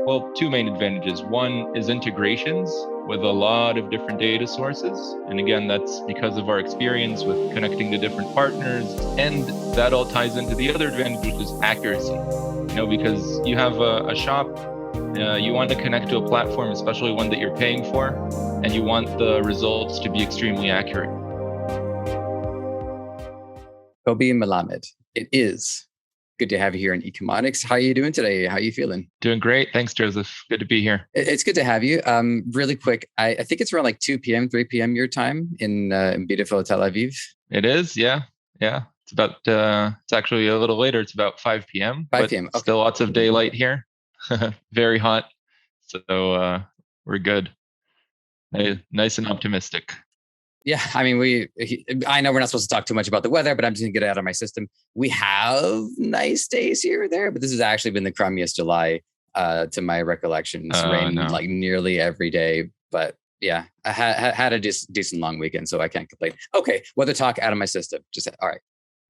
Well, two main advantages. One is integrations with a lot of different data sources. And again, that's because of our experience with connecting to different partners. And that all ties into the other advantage, which is accuracy. Because you have a shop, you want to connect to a platform, especially one that you're paying for, and you want the results to be extremely accurate. Kobi Melamed, it is good to have you here in Ecommerce. How are you doing today? How are you feeling? Doing great. Thanks, Joseph. Good to be here. It's good to have you. Really quick, I think it's around like 2 p.m., 3 p.m. your time in beautiful Tel Aviv. It is, yeah. It's about, it's actually a little later. It's about 5 p.m. 5 p.m. Okay. Still lots of daylight here. Very hot. So we're good. Nice and optimistic. Yeah, I mean, I know we're not supposed to talk too much about the weather, but I'm just going to get it out of my system. We have nice days here or there, but this has actually been the crummiest July to my recollection. It's rained like nearly every day. But yeah, I had a decent long weekend, so I can't complain. Okay, weather talk out of my system. All right.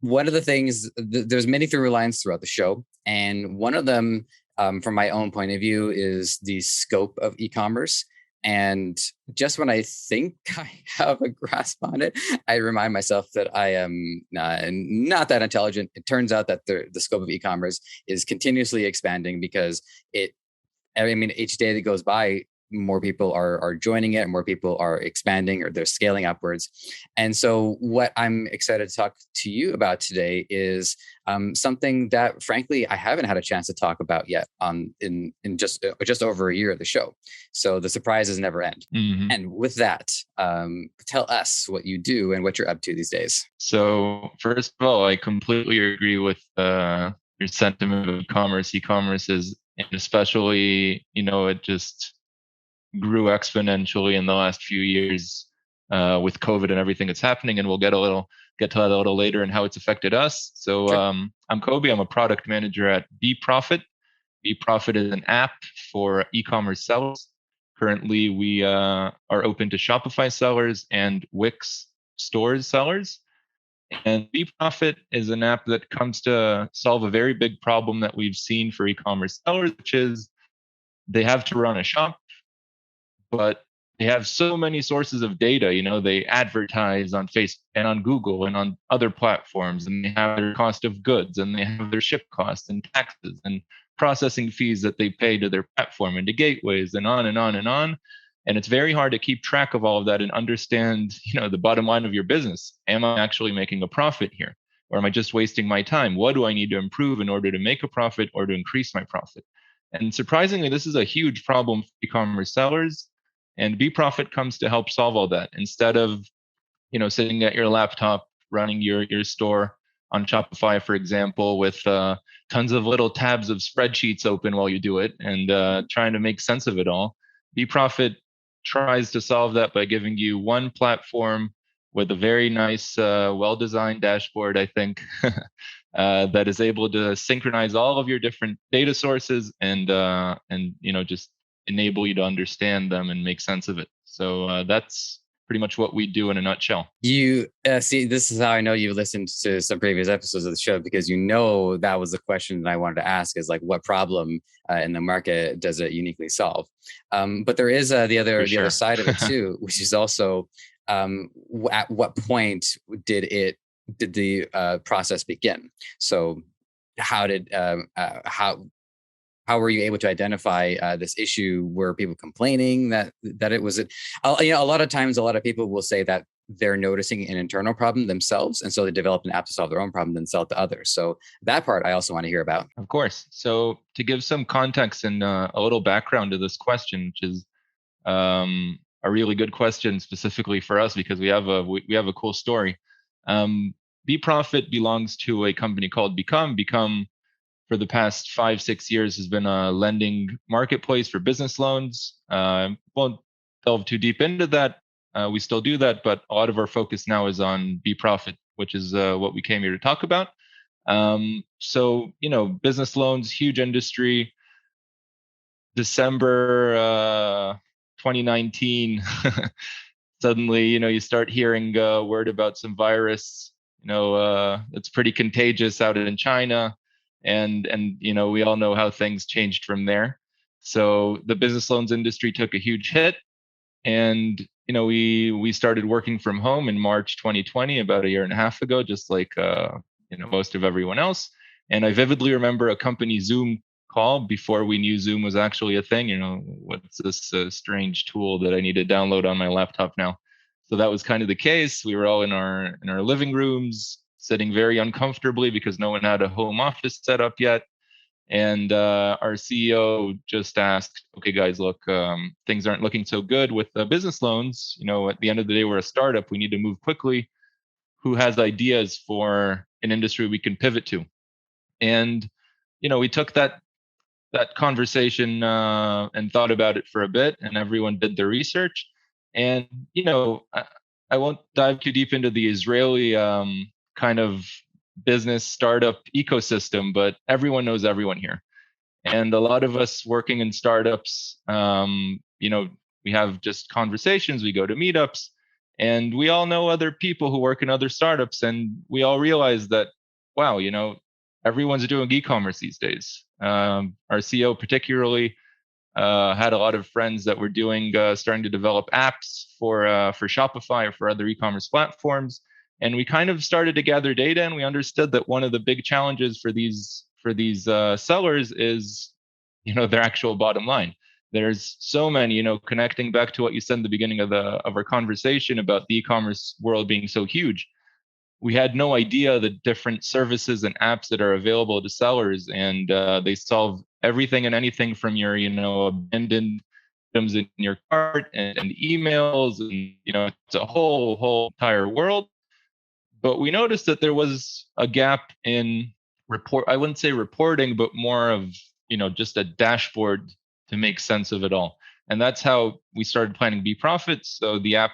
One of the things, there's many through lines throughout the show. And one of them, from my own point of view, is the scope of e-commerce. And just when I think I have a grasp on it, I remind myself that I am not that intelligent. It turns out that the scope of e-commerce is continuously expanding because each day that goes by, more people are joining it, more people are expanding or they're scaling upwards. And so what I'm excited to talk to you about today is something that, frankly, I haven't had a chance to talk about yet in just over a year of the show. So the surprises never end. Mm-hmm. And with that, tell us what you do and what you're up to these days. So first of all, I completely agree with your sentiment of e-commerce. E-commerce is, and especially, it just grew exponentially in the last few years with COVID and everything that's happening, and we'll get to that a little later and how it's affected us. So sure. I'm Kobi. I'm a product manager at BeProfit. BeProfit is an app for e-commerce sellers. Currently, we are open to Shopify sellers and Wix stores sellers. And BeProfit is an app that comes to solve a very big problem that we've seen for e-commerce sellers, which is they have to run a shop, but they have so many sources of data. They advertise on Facebook and on Google and on other platforms, and they have their cost of goods, and they have their ship costs and taxes and processing fees that they pay to their platform and to gateways and on and on and on. And it's very hard to keep track of all of that and understand, the bottom line of your business. Am I actually making a profit here? Or am I just wasting my time? What do I need to improve in order to make a profit or to increase my profit? And surprisingly, this is a huge problem for e-commerce sellers. And BeProfit comes to help solve all that. Instead of, sitting at your laptop, running your store on Shopify, for example, with tons of little tabs of spreadsheets open while you do it and trying to make sense of it all, BeProfit tries to solve that by giving you one platform with a very nice, well-designed dashboard, I think, that is able to synchronize all of your different data sources and just enable you to understand them and make sense of it. So that's pretty much what we do in a nutshell. You see, this is how I know you listened to some previous episodes of the show, because that was the question that I wanted to ask, is like, what problem in the market does it uniquely solve? But there is the other side of it too, which is also at what point did the process begin? So how were you able to identify this issue? Were people complaining that it was a lot of times, a lot of people will say that they're noticing an internal problem themselves, and so they develop an app to solve their own problem, then sell it to others. So that part I also want to hear about. Of course. So to give some context and a little background to this question, which is a really good question specifically for us because we have a cool story. BeProfit belongs to a company called Become. Become, for the past 5-6 years, has been a lending marketplace for business loans. Won't delve too deep into that. We still do that, but a lot of our focus now is on BeProfit, which is what we came here to talk about. So, business loans, huge industry. December 2019, suddenly, you start hearing word about some virus, that's pretty contagious out in China. And we all know how things changed from there. So the business loans industry took a huge hit, and we started working from home in March 2020, about a year and a half ago, just like most of everyone else. And I vividly remember a company Zoom call before we knew Zoom was actually a thing. What's this strange tool that I need to download on my laptop now? So that was kind of the case. We were all in our living rooms, sitting very uncomfortably because no one had a home office set up yet. And our CEO just asked, "Okay, guys, look, things aren't looking so good with the business loans. At the end of the day, we're a startup. We need to move quickly. Who has ideas for an industry we can pivot to?" And we took that conversation and thought about it for a bit, and everyone did their research. And I won't dive too deep into the Israeli kind of business startup ecosystem, but everyone knows everyone here. And a lot of us working in startups, we have just conversations, we go to meetups, and we all know other people who work in other startups, and we all realize that, wow, everyone's doing e-commerce these days. Our CEO particularly had a lot of friends that were starting to develop apps for Shopify or for other e-commerce platforms. And we kind of started to gather data, and we understood that one of the big challenges for these sellers is, their actual bottom line. There's so many, connecting back to what you said in the beginning of our conversation about the e-commerce world being so huge. We had no idea the different services and apps that are available to sellers, and they solve everything and anything from your, abandoned items in your cart and emails, and it's a whole entire world. But we noticed that there was a gap in I wouldn't say reporting, but more of, just a dashboard to make sense of it all. And that's how we started planning BeProfit. So the app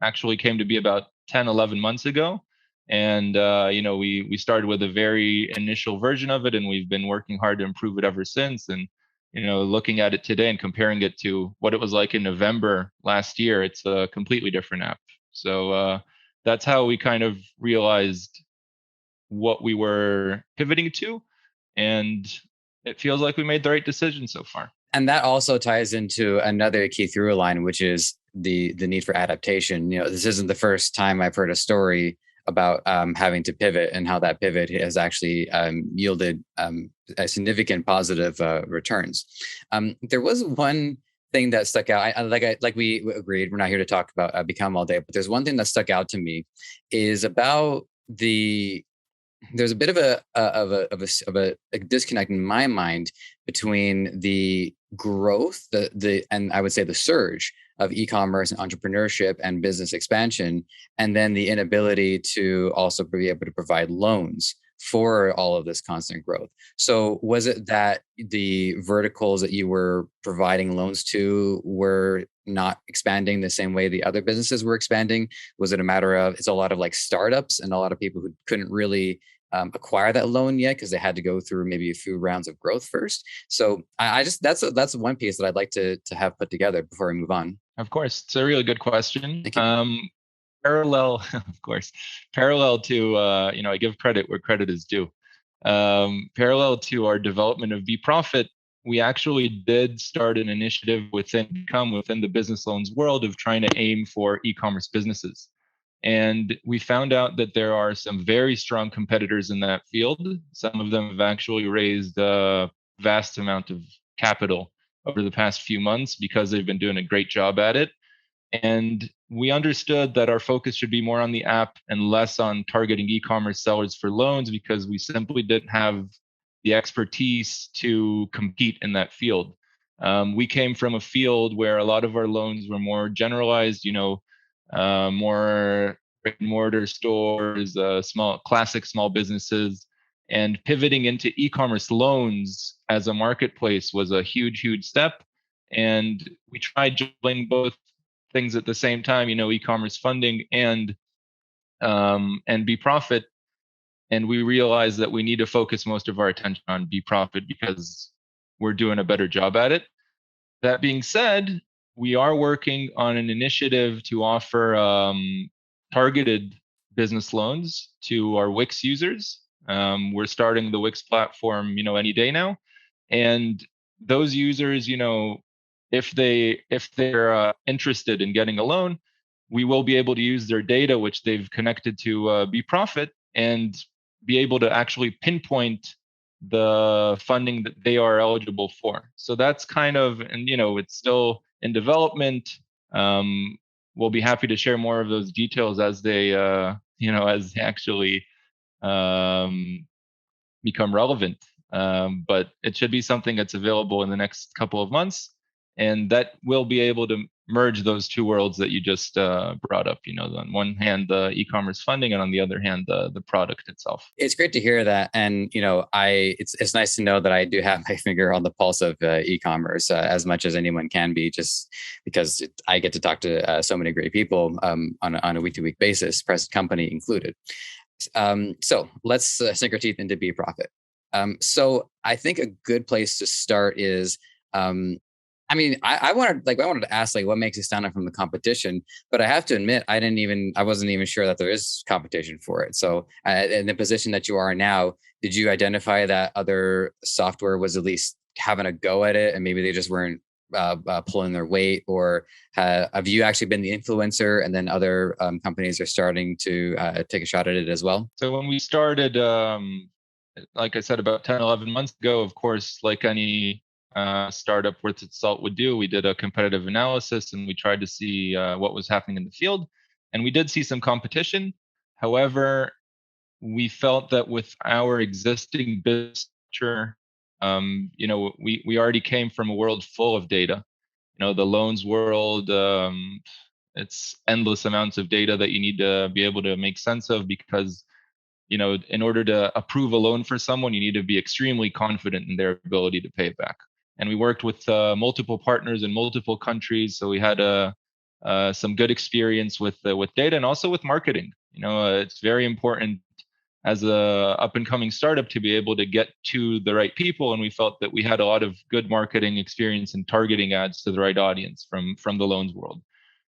actually came to be about 10, 11 months ago. And, we started with a very initial version of it, and we've been working hard to improve it ever since. And, looking at it today and comparing it to what it was like in November last year, it's a completely different app. So that's how we kind of realized what we were pivoting to. And it feels like we made the right decision so far. And that also ties into another key through line, which is the need for adaptation. This isn't the first time I've heard a story about having to pivot, and how that pivot has actually yielded a significant positive returns. There was one thing that stuck out. Like we agreed, we're not here to talk about Become all day, but there's one thing that stuck out to me is about there's a bit of a disconnect in my mind between the growth, and I would say the surge of e-commerce and entrepreneurship and business expansion, and then the inability to also be able to provide loans for all of this constant growth. So was it that the verticals that you were providing loans to were not expanding the same way the other businesses were expanding? Was it a matter of, it's a lot of like startups and a lot of people who couldn't really acquire that loan yet because they had to go through maybe a few rounds of growth first? So I just, that's one piece that I'd like to have put together before we move on. Of course, it's a really good question. Thank you. Parallel, of course, parallel to, I give credit where credit is due. Parallel to our development of BeProfit, we actually did start an initiative within the business loans world of trying to aim for e-commerce businesses. And we found out that there are some very strong competitors in that field. Some of them have actually raised a vast amount of capital over the past few months because they've been doing a great job at it. And we understood that our focus should be more on the app and less on targeting e-commerce sellers for loans, because we simply didn't have the expertise to compete in that field. We came from a field where a lot of our loans were more generalized, more brick and mortar stores, classic small businesses. And pivoting into e-commerce loans as a marketplace was a huge step. And we tried juggling both things at the same time, e-commerce funding and BeProfit. And we realized that we need to focus most of our attention on BeProfit because we're doing a better job at it. That being said, we are working on an initiative to offer targeted business loans to our Wix users. We're starting the Wix platform, any day now. And those users, if they're interested in getting a loan, we will be able to use their data, which they've connected to BeProfit, and be able to actually pinpoint the funding that they are eligible for. So that's kind of, and it's still in development. We'll be happy to share more of those details as they, as they actually become relevant. But it should be something that's available in the next couple of months, and that will be able to merge those two worlds that you just brought up. On one hand, the e-commerce funding, and on the other hand, the product itself. It's great to hear that, and it's nice to know that I do have my finger on the pulse of e-commerce as much as anyone can be, just because I get to talk to so many great people on a week-to-week basis, present company included. So let's sink our teeth into BeProfit. So I think a good place to start is, I wanted to ask what makes it stand out from the competition, but I have to admit I wasn't even sure that there is competition for it. So in the position that you are now, did you identify that other software was at least having a go at it, and maybe they just weren't pulling their weight, or have you actually been the influencer, and then other companies are starting to take a shot at it as well? So when we started, like I said, about 10, 11 months ago, of course, like any startup worth its salt would do, we did a competitive analysis, and we tried to see what was happening in the field. And we did see some competition. However, we felt that with our existing business structure, we already came from a world full of data. The loans world, it's endless amounts of data that you need to be able to make sense of, because in order to approve a loan for someone, you need to be extremely confident in their ability to pay it back. And we worked with multiple partners in multiple countries, so we had some good experience with data, and also with marketing. It's very important as a up and coming startup to be able to get to the right people, and we felt that we had a lot of good marketing experience in targeting ads to the right audience from the loans world.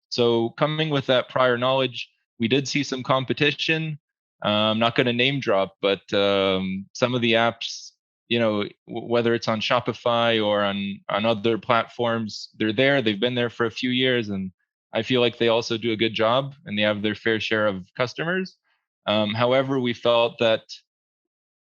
So coming with that prior knowledge, we did see some competition. I'm not going to name drop, but some of the apps, whether it's on Shopify or on other platforms, they're there. They've been there for a few years, and I feel like they also do a good job, and they have their fair share of customers. However, we felt that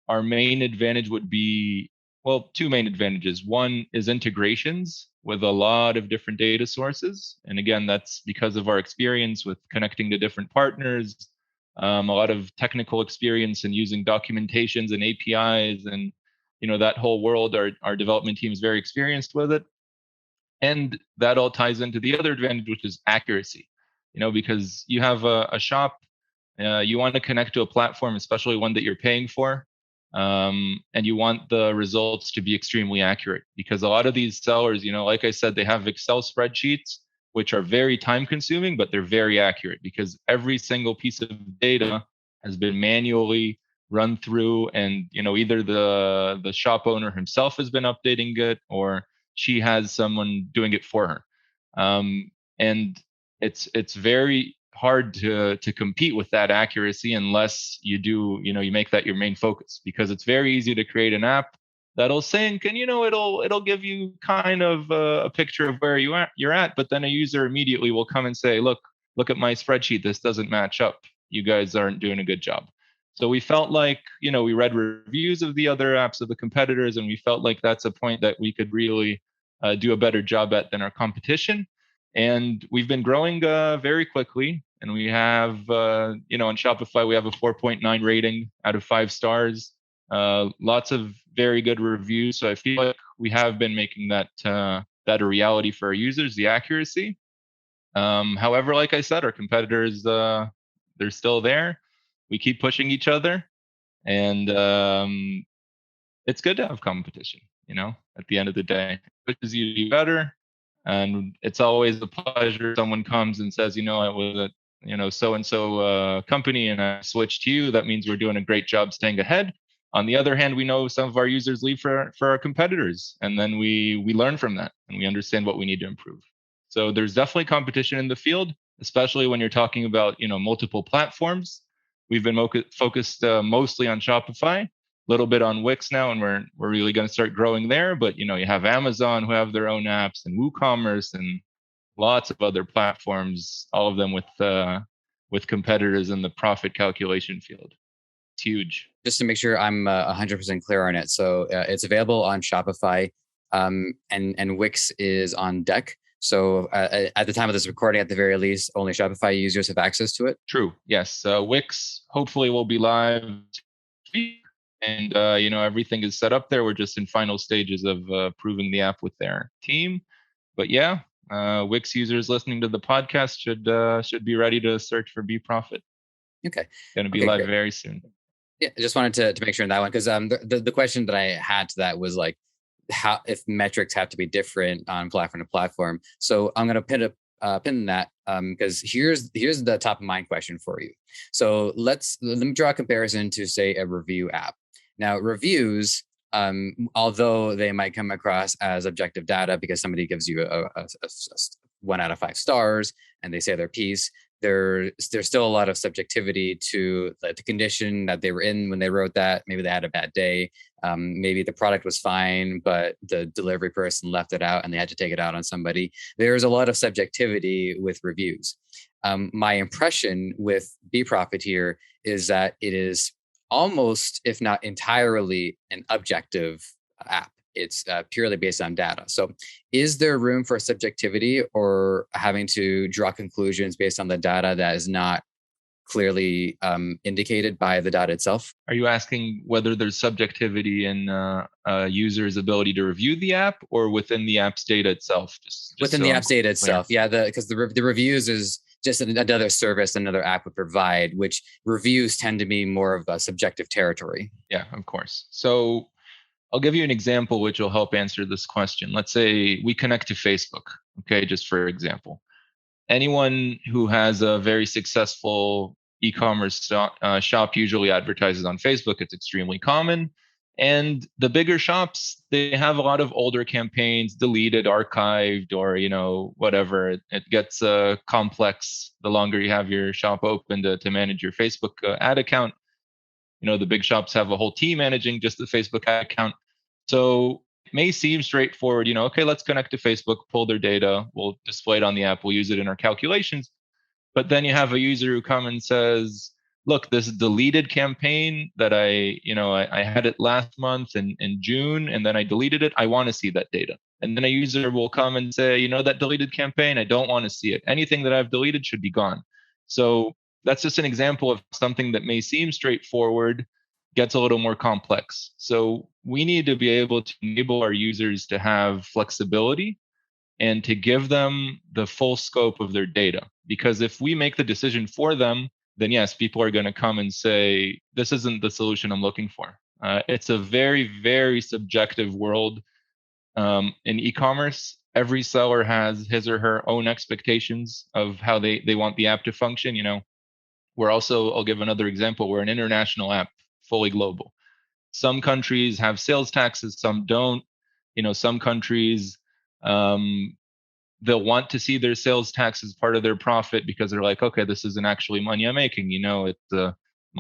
our main advantage would be, well, two main advantages. One is integrations with a lot of different data sources. And again, that's because of our experience with connecting to different partners, a lot of technical experience in using documentations and APIs, and that whole world. Our development team is very experienced with it. And that all ties into the other advantage, which is accuracy. Because you have a shop, you want to connect to a platform, especially one that you're paying for, and you want the results to be extremely accurate. Because a lot of these sellers, like I said, they have Excel spreadsheets, which are very time consuming, but they're very accurate, because every single piece of data has been manually run through, and either the shop owner himself has been updating it, or she has someone doing it for her. And it's very hard to compete with that accuracy unless you make that your main focus, because it's very easy to create an app that'll sync, and it'll give you kind of a picture of where you're at, but then a user immediately will come and say, look at my spreadsheet, this doesn't match up, you guys aren't doing a good job. So we felt like, we read reviews of the other apps of the competitors, and we felt like that's a point that we could really do a better job at than our competition. And we've been growing very quickly. And we have, on Shopify, we have a 4.9 rating out of 5 stars. Lots of very good reviews. So I feel like we have been making that a reality for our users, the accuracy. However, like I said, our competitors, they're still there. We keep pushing each other, and it's good to have competition. At the end of the day, it pushes you to be better. And it's always a pleasure if someone comes and says, I was at so-and-so company, and I switched to you. That means we're doing a great job staying ahead. On the other hand, we know some of our users leave for our competitors, and then we learn from that, and we understand what we need to improve. So there's definitely competition in the field, especially when you're talking about multiple platforms. We've been focused mostly on Shopify, little bit on Wix now, and we're really going to start growing there. But you have Amazon who have their own apps, and WooCommerce, and lots of other platforms, all of them with competitors in the profit calculation field. It's huge. Just to make sure I'm 100% clear on it. So it's available on Shopify, and Wix is on deck. So at the time of this recording, at the very least, only Shopify users have access to it. True. Yes. Wix hopefully will be live, and everything is set up there. We're just in final stages of proving the app with their team. But yeah, Wix users listening to the podcast should be ready to search for BeProfit. Okay. Going to be live great. Very soon. Yeah, I just wanted to make sure in that one, because the question that I had to that was like, how if metrics have to be different on platform to platform. So I'm going to pin that because here's the top of mind question for you. So let me draw a comparison to, say, a review app. Now, reviews, although they might come across as objective data because somebody gives you a 1 out of 5 stars and they say their piece, there's still a lot of subjectivity to the condition that they were in when they wrote that. Maybe they had a bad day. Maybe the product was fine, but the delivery person left it out and they had to take it out on somebody. There's a lot of subjectivity with reviews. My impression with BeProfit here is that it is almost, if not entirely, an objective app. It's purely based on data. So is there room for subjectivity or having to draw conclusions based on the data that is not clearly indicated by the data itself? Are you asking whether there's subjectivity in a user's ability to review the app or within the app's data itself? Just within the app's data itself. Yeah, because the reviews is just another service another app would provide, which reviews tend to be more of a subjective territory. Yeah, of course. So I'll give you an example which will help answer this question. Let's say we connect to Facebook, okay, just for example. Anyone who has a very successful e-commerce shop usually advertises on Facebook. It's extremely common. And the bigger shops, they have a lot of older campaigns, deleted, archived, or whatever. It gets complex the longer you have your shop open to manage your Facebook ad account. The big shops have a whole team managing just the Facebook ad account. So it may seem straightforward, okay, let's connect to Facebook, pull their data, we'll display it on the app, we'll use it in our calculations. But then you have a user who comes and says, look, this deleted campaign that I had it last month in June, and then I deleted it. I want to see that data. And then a user will come and say, that deleted campaign, I don't want to see it. Anything that I've deleted should be gone. So that's just an example of something that may seem straightforward, gets a little more complex. So we need to be able to enable our users to have flexibility and to give them the full scope of their data. Because if we make the decision for them, then yes, people are going to come and say, this isn't the solution I'm looking for. It's a very, very subjective world. In e-commerce, every seller has his or her own expectations of how they want the app to function. I'll give another example. We're an international app, fully global. Some countries have sales taxes, some don't. Some countries, they'll want to see their sales tax as part of their profit because they're like, okay, this isn't actually money I'm making.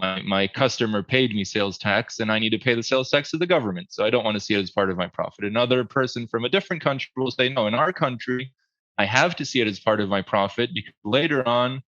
My customer paid me sales tax and I need to pay the sales tax to the government. So I don't want to see it as part of my profit. Another person from a different country will say, no, in our country, I have to see it as part of my profit because later on,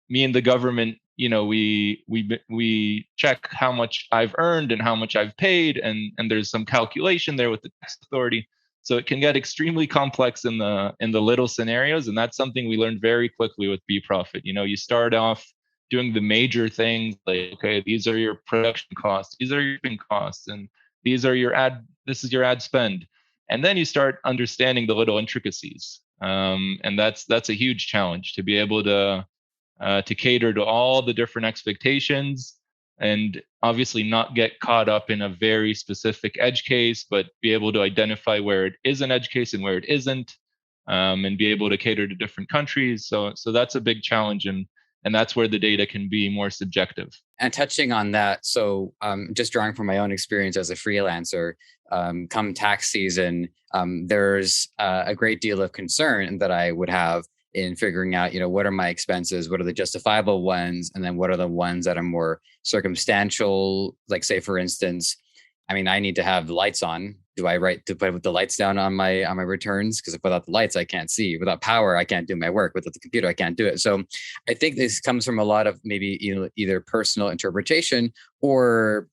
me and the government, we check how much I've earned and how much I've paid, and there's some calculation there with the tax authority. So it can get extremely complex in the little scenarios, and that's something we learned very quickly with BeProfit. You start off doing the major things like, okay, these are your production costs, these are your shipping costs, and this is your ad spend, and then you start understanding the little intricacies, and that's a huge challenge to be able to cater to all the different expectations and obviously not get caught up in a very specific edge case, but be able to identify where it is an edge case and where it isn't, and be able to cater to different countries. So that's a big challenge, and that's where the data can be more subjective. And touching on that, so just drawing from my own experience as a freelancer, come tax season, there's a great deal of concern that I would have in figuring out, what are my expenses, what are the justifiable ones, and then what are the ones that are more circumstantial, like say, for instance, I mean, I need to have the lights on. Do I put the lights down on my returns? Because without the lights, I can't see. Without power, I can't do my work. Without the computer, I can't do it. So I think this comes from a lot of maybe either personal interpretation or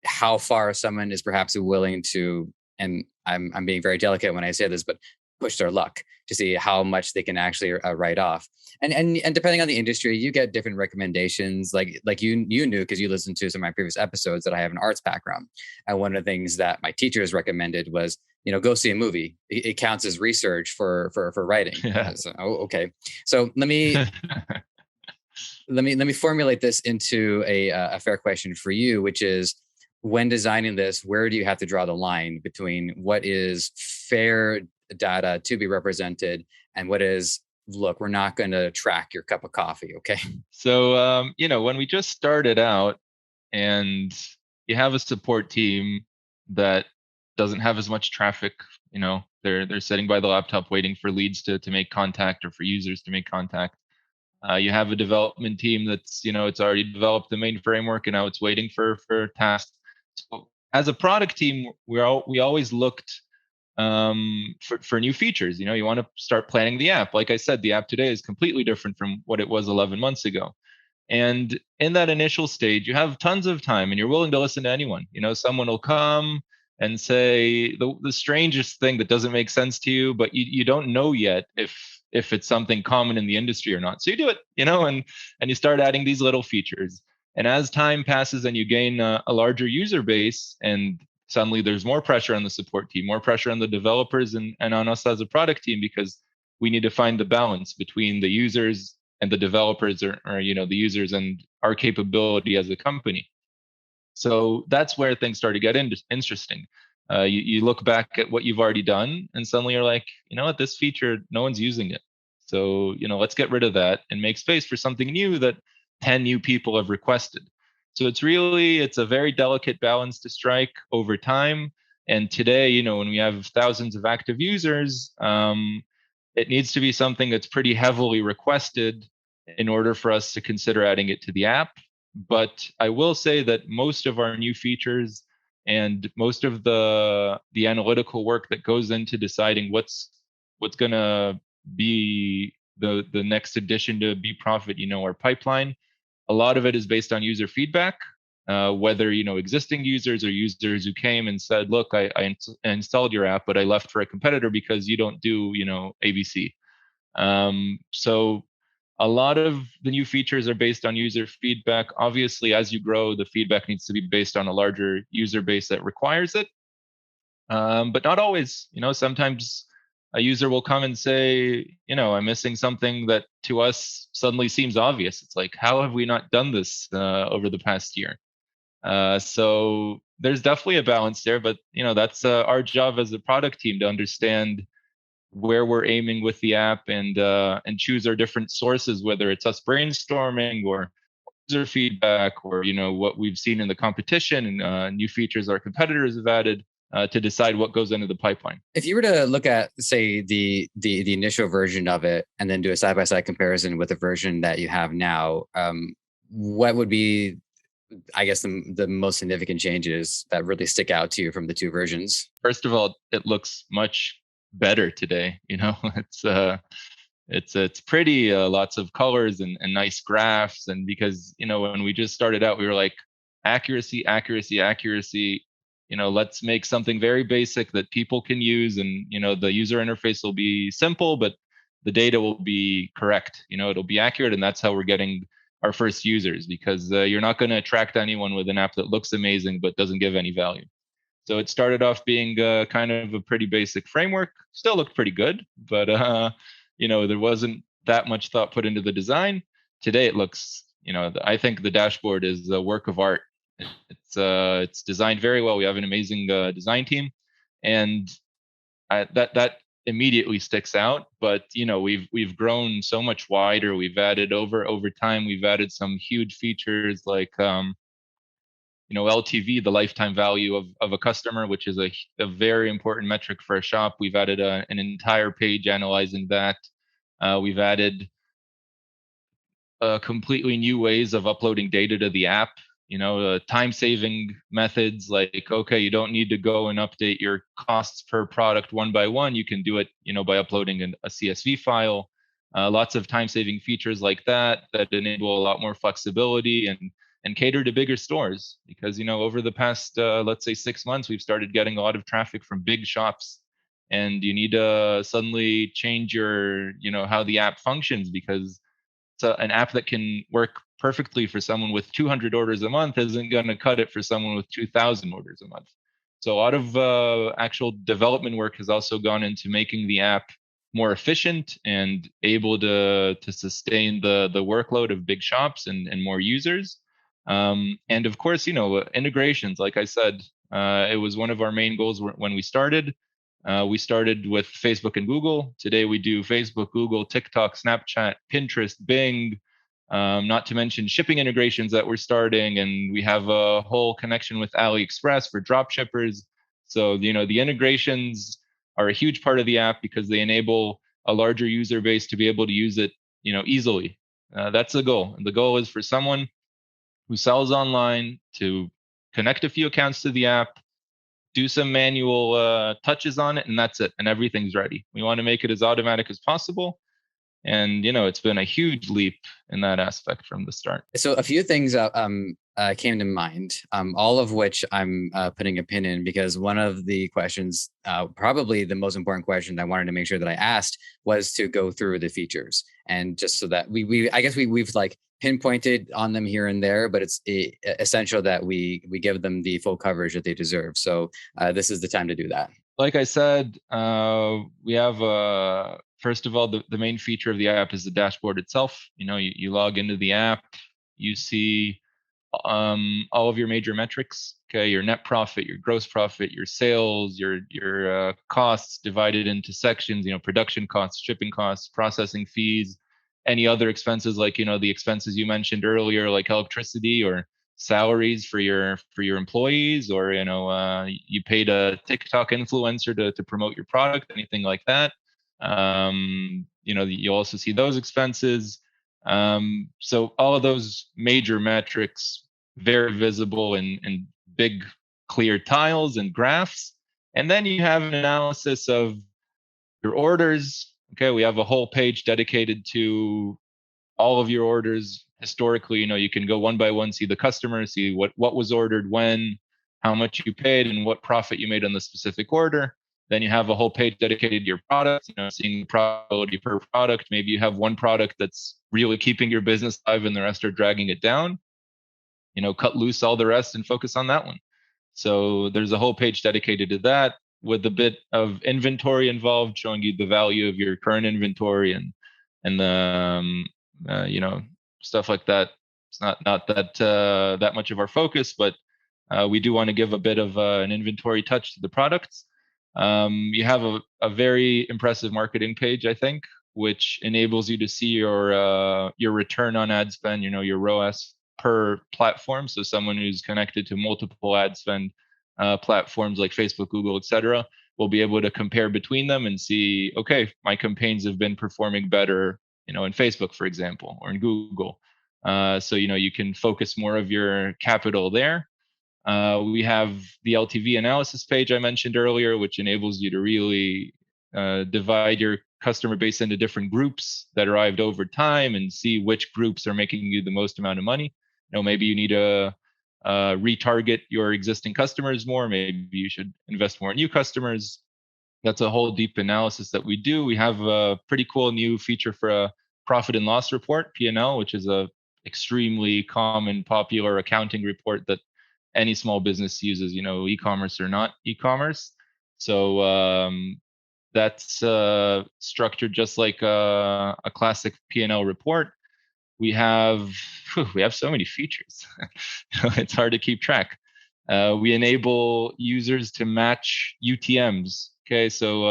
how far someone is perhaps willing to, and I'm being very delicate when I say this, but push their luck to see how much they can actually write off. And depending on the industry, you get different recommendations. Like you knew, because you listened to some of my previous episodes, that I have an arts background, and one of the things that my teachers recommended was, go see a movie. It counts as research for writing. Yeah. So, okay, so let me formulate this into a fair question for you, which is, when designing this, where do you have to draw the line between what is fair data to be represented and what is, look, we're not going to track your cup of coffee, okay? So, when we just started out and you have a support team that doesn't have as much traffic, they're sitting by the laptop waiting for leads to make contact or for users to make contact. You have a development team that's, it's already developed the main framework and now it's waiting for tasks. So as a product team, we always looked for new features. You want to start planning the app. Like I said, the app today is completely different from what it was 11 months ago. And in that initial stage, you have tons of time and you're willing to listen to anyone. Someone will come and say the strangest thing that doesn't make sense to you, but you don't know yet if it's something common in the industry or not. So you do it, and you start adding these little features. And as time passes and you gain a larger user base, and suddenly there's more pressure on the support team, more pressure on the developers and on us as a product team, because we need to find the balance between the users and the developers or the users and our capability as a company. So that's where things start to get interesting. You look back at what you've already done and suddenly you're like, what, this feature, no one's using it. So, let's get rid of that and make space for something new that 10 new people have requested. So it's a very delicate balance to strike over time. And today, when we have thousands of active users, it needs to be something that's pretty heavily requested in order for us to consider adding it to the app. But I will say that most of our new features and most of the analytical work that goes into deciding what's going to be the next addition to BeProfit, our pipeline, a lot of it is based on user feedback, whether existing users or users who came and said, look, I installed your app, but I left for a competitor because you don't do ABC. So a lot of the new features are based on user feedback. Obviously, as you grow, the feedback needs to be based on a larger user base that requires it. But not always. Sometimes a user will come and say, I'm missing something that to us suddenly seems obvious. It's like, how have we not done this over the past year? So there's definitely a balance there, but that's our job as a product team to understand where we're aiming with the app and choose our different sources, whether it's us brainstorming or user feedback or what we've seen in the competition and new features our competitors have added to decide what goes into the pipeline. If you were to look at, say, the initial version of it and then do a side-by-side comparison with the version that you have now, what would be, I guess, the most significant changes that really stick out to you from the two versions? First of all, it looks much better today. It's pretty, lots of colors and nice graphs. And because, when we just started out, we were like, accuracy. Let's make something very basic that people can use. And, the user interface will be simple, but the data will be correct. It'll be accurate. And that's how we're getting our first users, because you're not going to attract anyone with an app that looks amazing, but doesn't give any value. So it started off being kind of a pretty basic framework. Still looked pretty good, but there wasn't that much thought put into the design. Today it looks, I think the dashboard is a work of art. It's designed very well. We have an amazing design team, and that immediately sticks out. But we've grown so much wider. We've added over time. We've added some huge features like LTV, the lifetime value of a customer, which is a very important metric for a shop. We've added an entire page analyzing that. We've added completely new ways of uploading data to the app. time-saving methods like, okay, you don't need to go and update your costs per product one by one. You can do it, by uploading a CSV file. Lots of time-saving features like that enable a lot more flexibility and cater to bigger stores. Because over the past let's say 6 months, we've started getting a lot of traffic from big shops, and you need to suddenly change your how the app functions, because an app that can work perfectly for someone with 200 orders a month isn't going to cut it for someone with 2,000 orders a month. So a lot of actual development work has also gone into making the app more efficient and able to sustain the workload of big shops and more users. And of course, integrations. Like I said, it was one of our main goals when we started. We started with Facebook and Google. Today we do Facebook, Google, TikTok, Snapchat, Pinterest, Bing, not to mention shipping integrations that we're starting. And we have a whole connection with AliExpress for drop shippers. So, the integrations are a huge part of the app because they enable a larger user base to be able to use it, easily. That's the goal. And the goal is for someone who sells online to connect a few accounts to the app, do some manual touches on it, and that's it. And everything's ready. We want to make it as automatic as possible. And, it's been a huge leap in that aspect from the start. So a few things came to mind, all of which I'm putting a pin in, because one of the questions, probably the most important question I wanted to make sure that I asked, was to go through the features. And just so that we've like pinpointed on them here and there, but it's essential that we give them the full coverage that they deserve. So this is the time to do that. Like I said, we have first of all, the main feature of the app is the dashboard itself. You log into the app, you see all of your major metrics. Okay, your net profit, your gross profit, your sales, your costs divided into sections. Production costs, shipping costs, processing fees, any other expenses like the expenses you mentioned earlier, like electricity or salaries for your employees, or you paid a TikTok influencer to promote your product, anything like that. You also see those expenses. So all of those major metrics very visible in big clear tiles and graphs. And then you have an analysis of your orders. Okay, we have a whole page dedicated to all of your orders historically. You can go one by one, see the customer, see what was ordered when, how much you paid, and what profit you made on the specific order. Then you have a whole page dedicated to your product, seeing the profitability per product. Maybe you have one product that's really keeping your business alive and the rest are dragging it down. Cut loose all the rest and focus on that one. So there's a whole page dedicated to that, with a bit of inventory involved, showing you the value of your current inventory and the stuff like that. It's not that much of our focus, but we do want to give a bit of an inventory touch to the products. You have a very impressive marketing page, I think, which enables you to see your return on ad spend, your ROAS per platform. So someone who's connected to multiple ad spend platforms like Facebook, Google, etc., will be able to compare between them and see, okay, my campaigns have been performing better, in Facebook, for example, or in Google. So you can focus more of your capital there. We have the LTV analysis page I mentioned earlier, which enables you to really divide your customer base into different groups that arrived over time and see which groups are making you the most amount of money. Maybe you need to retarget your existing customers more. Maybe you should invest more in new customers. That's a whole deep analysis that we do. We have a pretty cool new feature for a profit and loss report, P&L, which is a extremely common, popular accounting report that any small business uses, e-commerce or not e-commerce. So that's structured just like a classic P&L report. We have so many features. It's hard to keep track. We enable users to match UTMs. Okay, so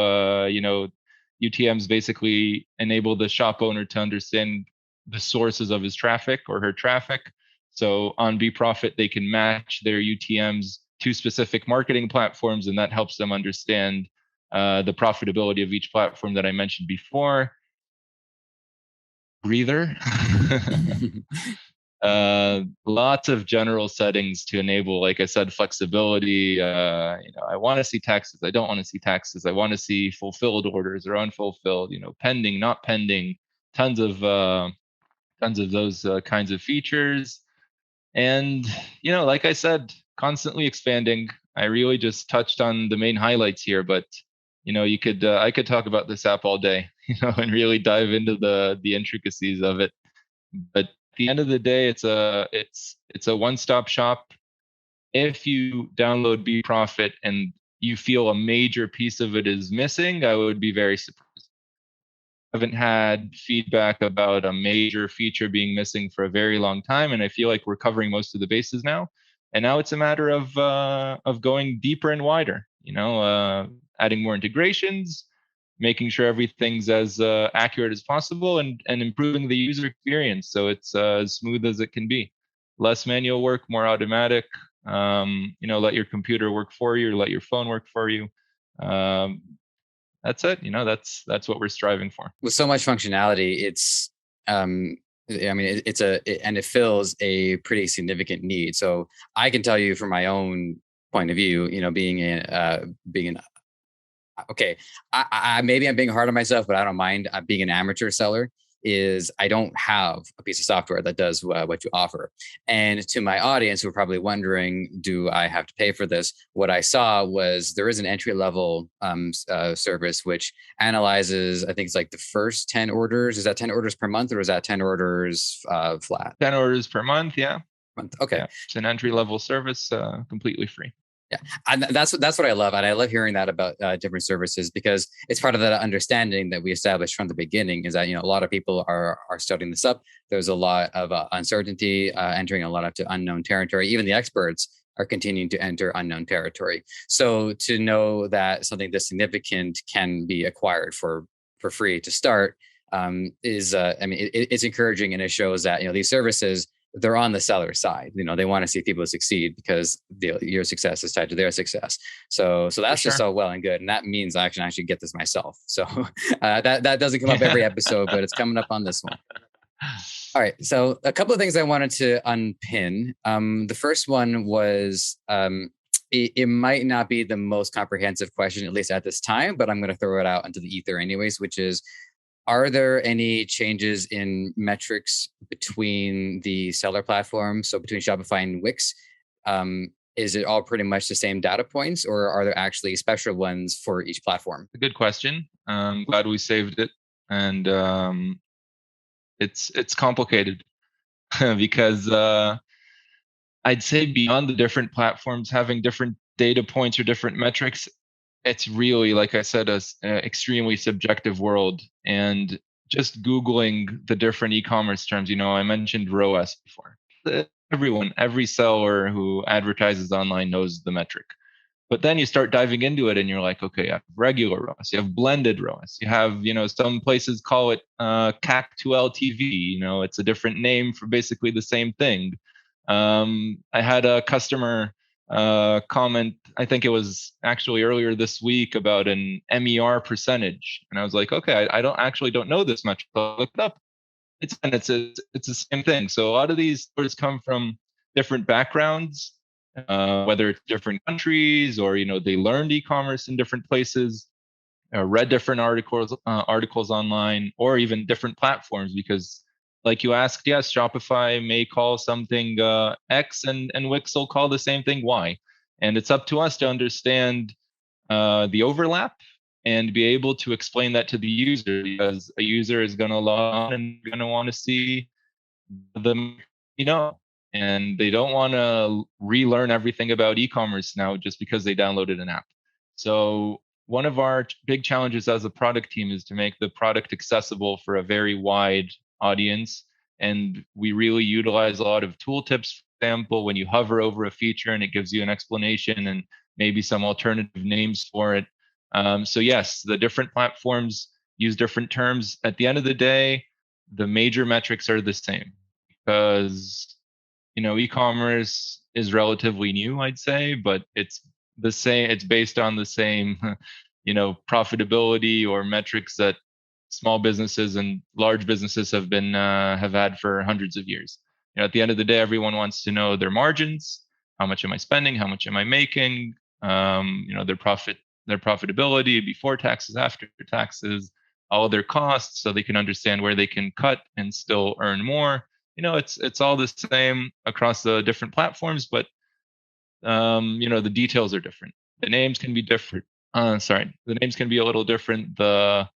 UTMs basically enable the shop owner to understand the sources of his traffic or her traffic. So on BeProfit, they can match their UTMs to specific marketing platforms, and that helps them understand the profitability of each platform that I mentioned before. Breather. Lots of general settings to enable, like I said, flexibility. I want to see taxes. I don't want to see taxes. I want to see fulfilled orders or unfulfilled. Pending, not pending. Tons of those kinds of features. And like I said, constantly expanding. I really just touched on the main highlights here, but I could talk about this app all day, and really dive into the intricacies of it. But at the end of the day, it's a one-stop shop. If you download BeProfit and you feel a major piece of it is missing, I would be very surprised. I haven't had feedback about a major feature being missing for a very long time, and I feel like we're covering most of the bases now. And now it's a matter of going deeper and wider. Adding more integrations, making sure everything's as accurate as possible, and improving the user experience so it's as smooth as it can be. Less manual work, more automatic. Let your computer work for you, or let your phone work for you. That's it. That's what we're striving for. With so much functionality, it's and it fills a pretty significant need. So I can tell you from my own point of view, being an okay, maybe I'm being hard on myself, but I don't mind being an amateur seller. Is I don't have a piece of software that does what you offer. And to my audience, who are probably wondering, do I have to pay for this? What I saw was there is an entry level service which analyzes, I think it's like the first 10 orders. Is that 10 orders per month, or is that 10 orders flat? 10 orders per month, yeah. Okay. Yeah. It's an entry level service, completely free. Yeah, and that's what I love, and I love hearing that about different services, because it's part of that understanding that we established from the beginning. Is that a lot of people are starting this up. There's a lot of uncertainty, entering a lot of unknown territory. Even the experts are continuing to enter unknown territory. So to know that something this significant can be acquired for free to start is, it's encouraging, and it shows that these services, they're on the seller side. They want to see people succeed because your success is tied to their success. So that's just so well and good. And that means I can actually get this myself. So that doesn't come up every episode, but it's coming up on this one. All right. So a couple of things I wanted to unpin. The first one was, it might not be the most comprehensive question, at least at this time, but I'm going to throw it out into the ether anyways, which is, are there any changes in metrics between the seller platforms? So between Shopify and Wix, is it all pretty much the same data points, or are there actually special ones for each platform? A good question. I'm glad we saved it. And it's complicated because I'd say beyond the different platforms having different data points or different metrics, it's really, like I said, an extremely subjective world. And just Googling the different e-commerce terms, I mentioned ROAS before. Every seller who advertises online knows the metric. But then you start diving into it and you're like, okay, you have regular ROAS, you have blended ROAS, you have, some places call it CAC to LTV. It's a different name for basically the same thing. I had a customer comment, I think it was actually earlier this week, about an MER percentage, and I was like, okay, I don't know this much. So I looked it up. It's the same thing. So a lot of these stories come from different backgrounds, whether it's different countries or they learned e-commerce in different places, read different articles online, or even different platforms, because like you asked, yes, Shopify may call something X and Wix will call the same thing Y. And it's up to us to understand the overlap and be able to explain that to the user, because a user is going to log on and going to want to see them, and they don't want to relearn everything about e-commerce now just because they downloaded an app. So one of our big challenges as a product team is to make the product accessible for a very wide audience. And we really utilize a lot of tooltips. For example, when you hover over a feature and it gives you an explanation and maybe some alternative names for it. So yes, the different platforms use different terms. At the end of the day, the major metrics are the same, because e-commerce is relatively new, I'd say, but it's the same. It's based on the same, profitability or metrics that small businesses and large businesses have had for hundreds of years. at the end of the day, everyone wants to know their margins. How much am I spending? How much am I making? Their profitability before taxes, after taxes, all of their costs, so they can understand where they can cut and still earn more. It's all the same across the different platforms, but the details are different. The names can be different. The names can be a little different. The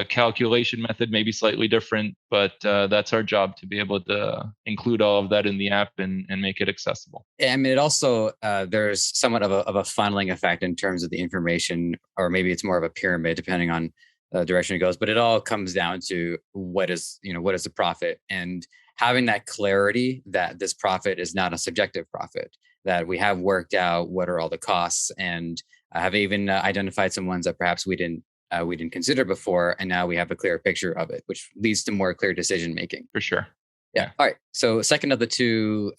calculation method may be slightly different, but that's our job, to be able to include all of that in the app and make it accessible. I mean, it also, there's somewhat of a funneling effect in terms of the information, or maybe it's more of a pyramid depending on the direction it goes, but it all comes down to what is the profit, and having that clarity that this profit is not a subjective profit, that we have worked out what are all the costs, and have even identified some ones that perhaps we didn't consider before, and now we have a clearer picture of it, which leads to more clear decision making. For sure. Yeah. All right. So second of the three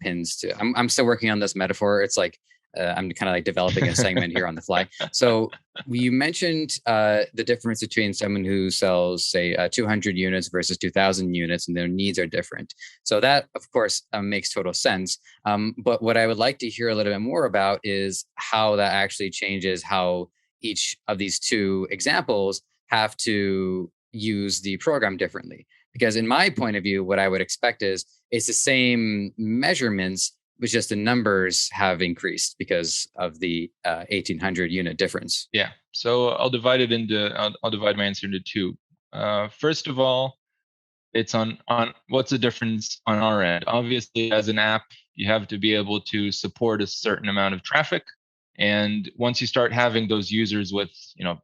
pins. I'm still working on this metaphor. It's like I'm kind of like developing a segment here on the fly. So you mentioned the difference between someone who sells, say, 200 units versus 2,000 units, and their needs are different. So that, of course, makes total sense. But what I would like to hear a little bit more about is how that actually changes how each of these two examples have to use the program differently. Because in my point of view, what I would expect is it's the same measurements, but just the numbers have increased because of the 1,800 unit difference. Yeah. So I'll divide my answer into two. First of all, it's on what's the difference on our end. Obviously, as an app, you have to be able to support a certain amount of traffic. And once you start having those users with,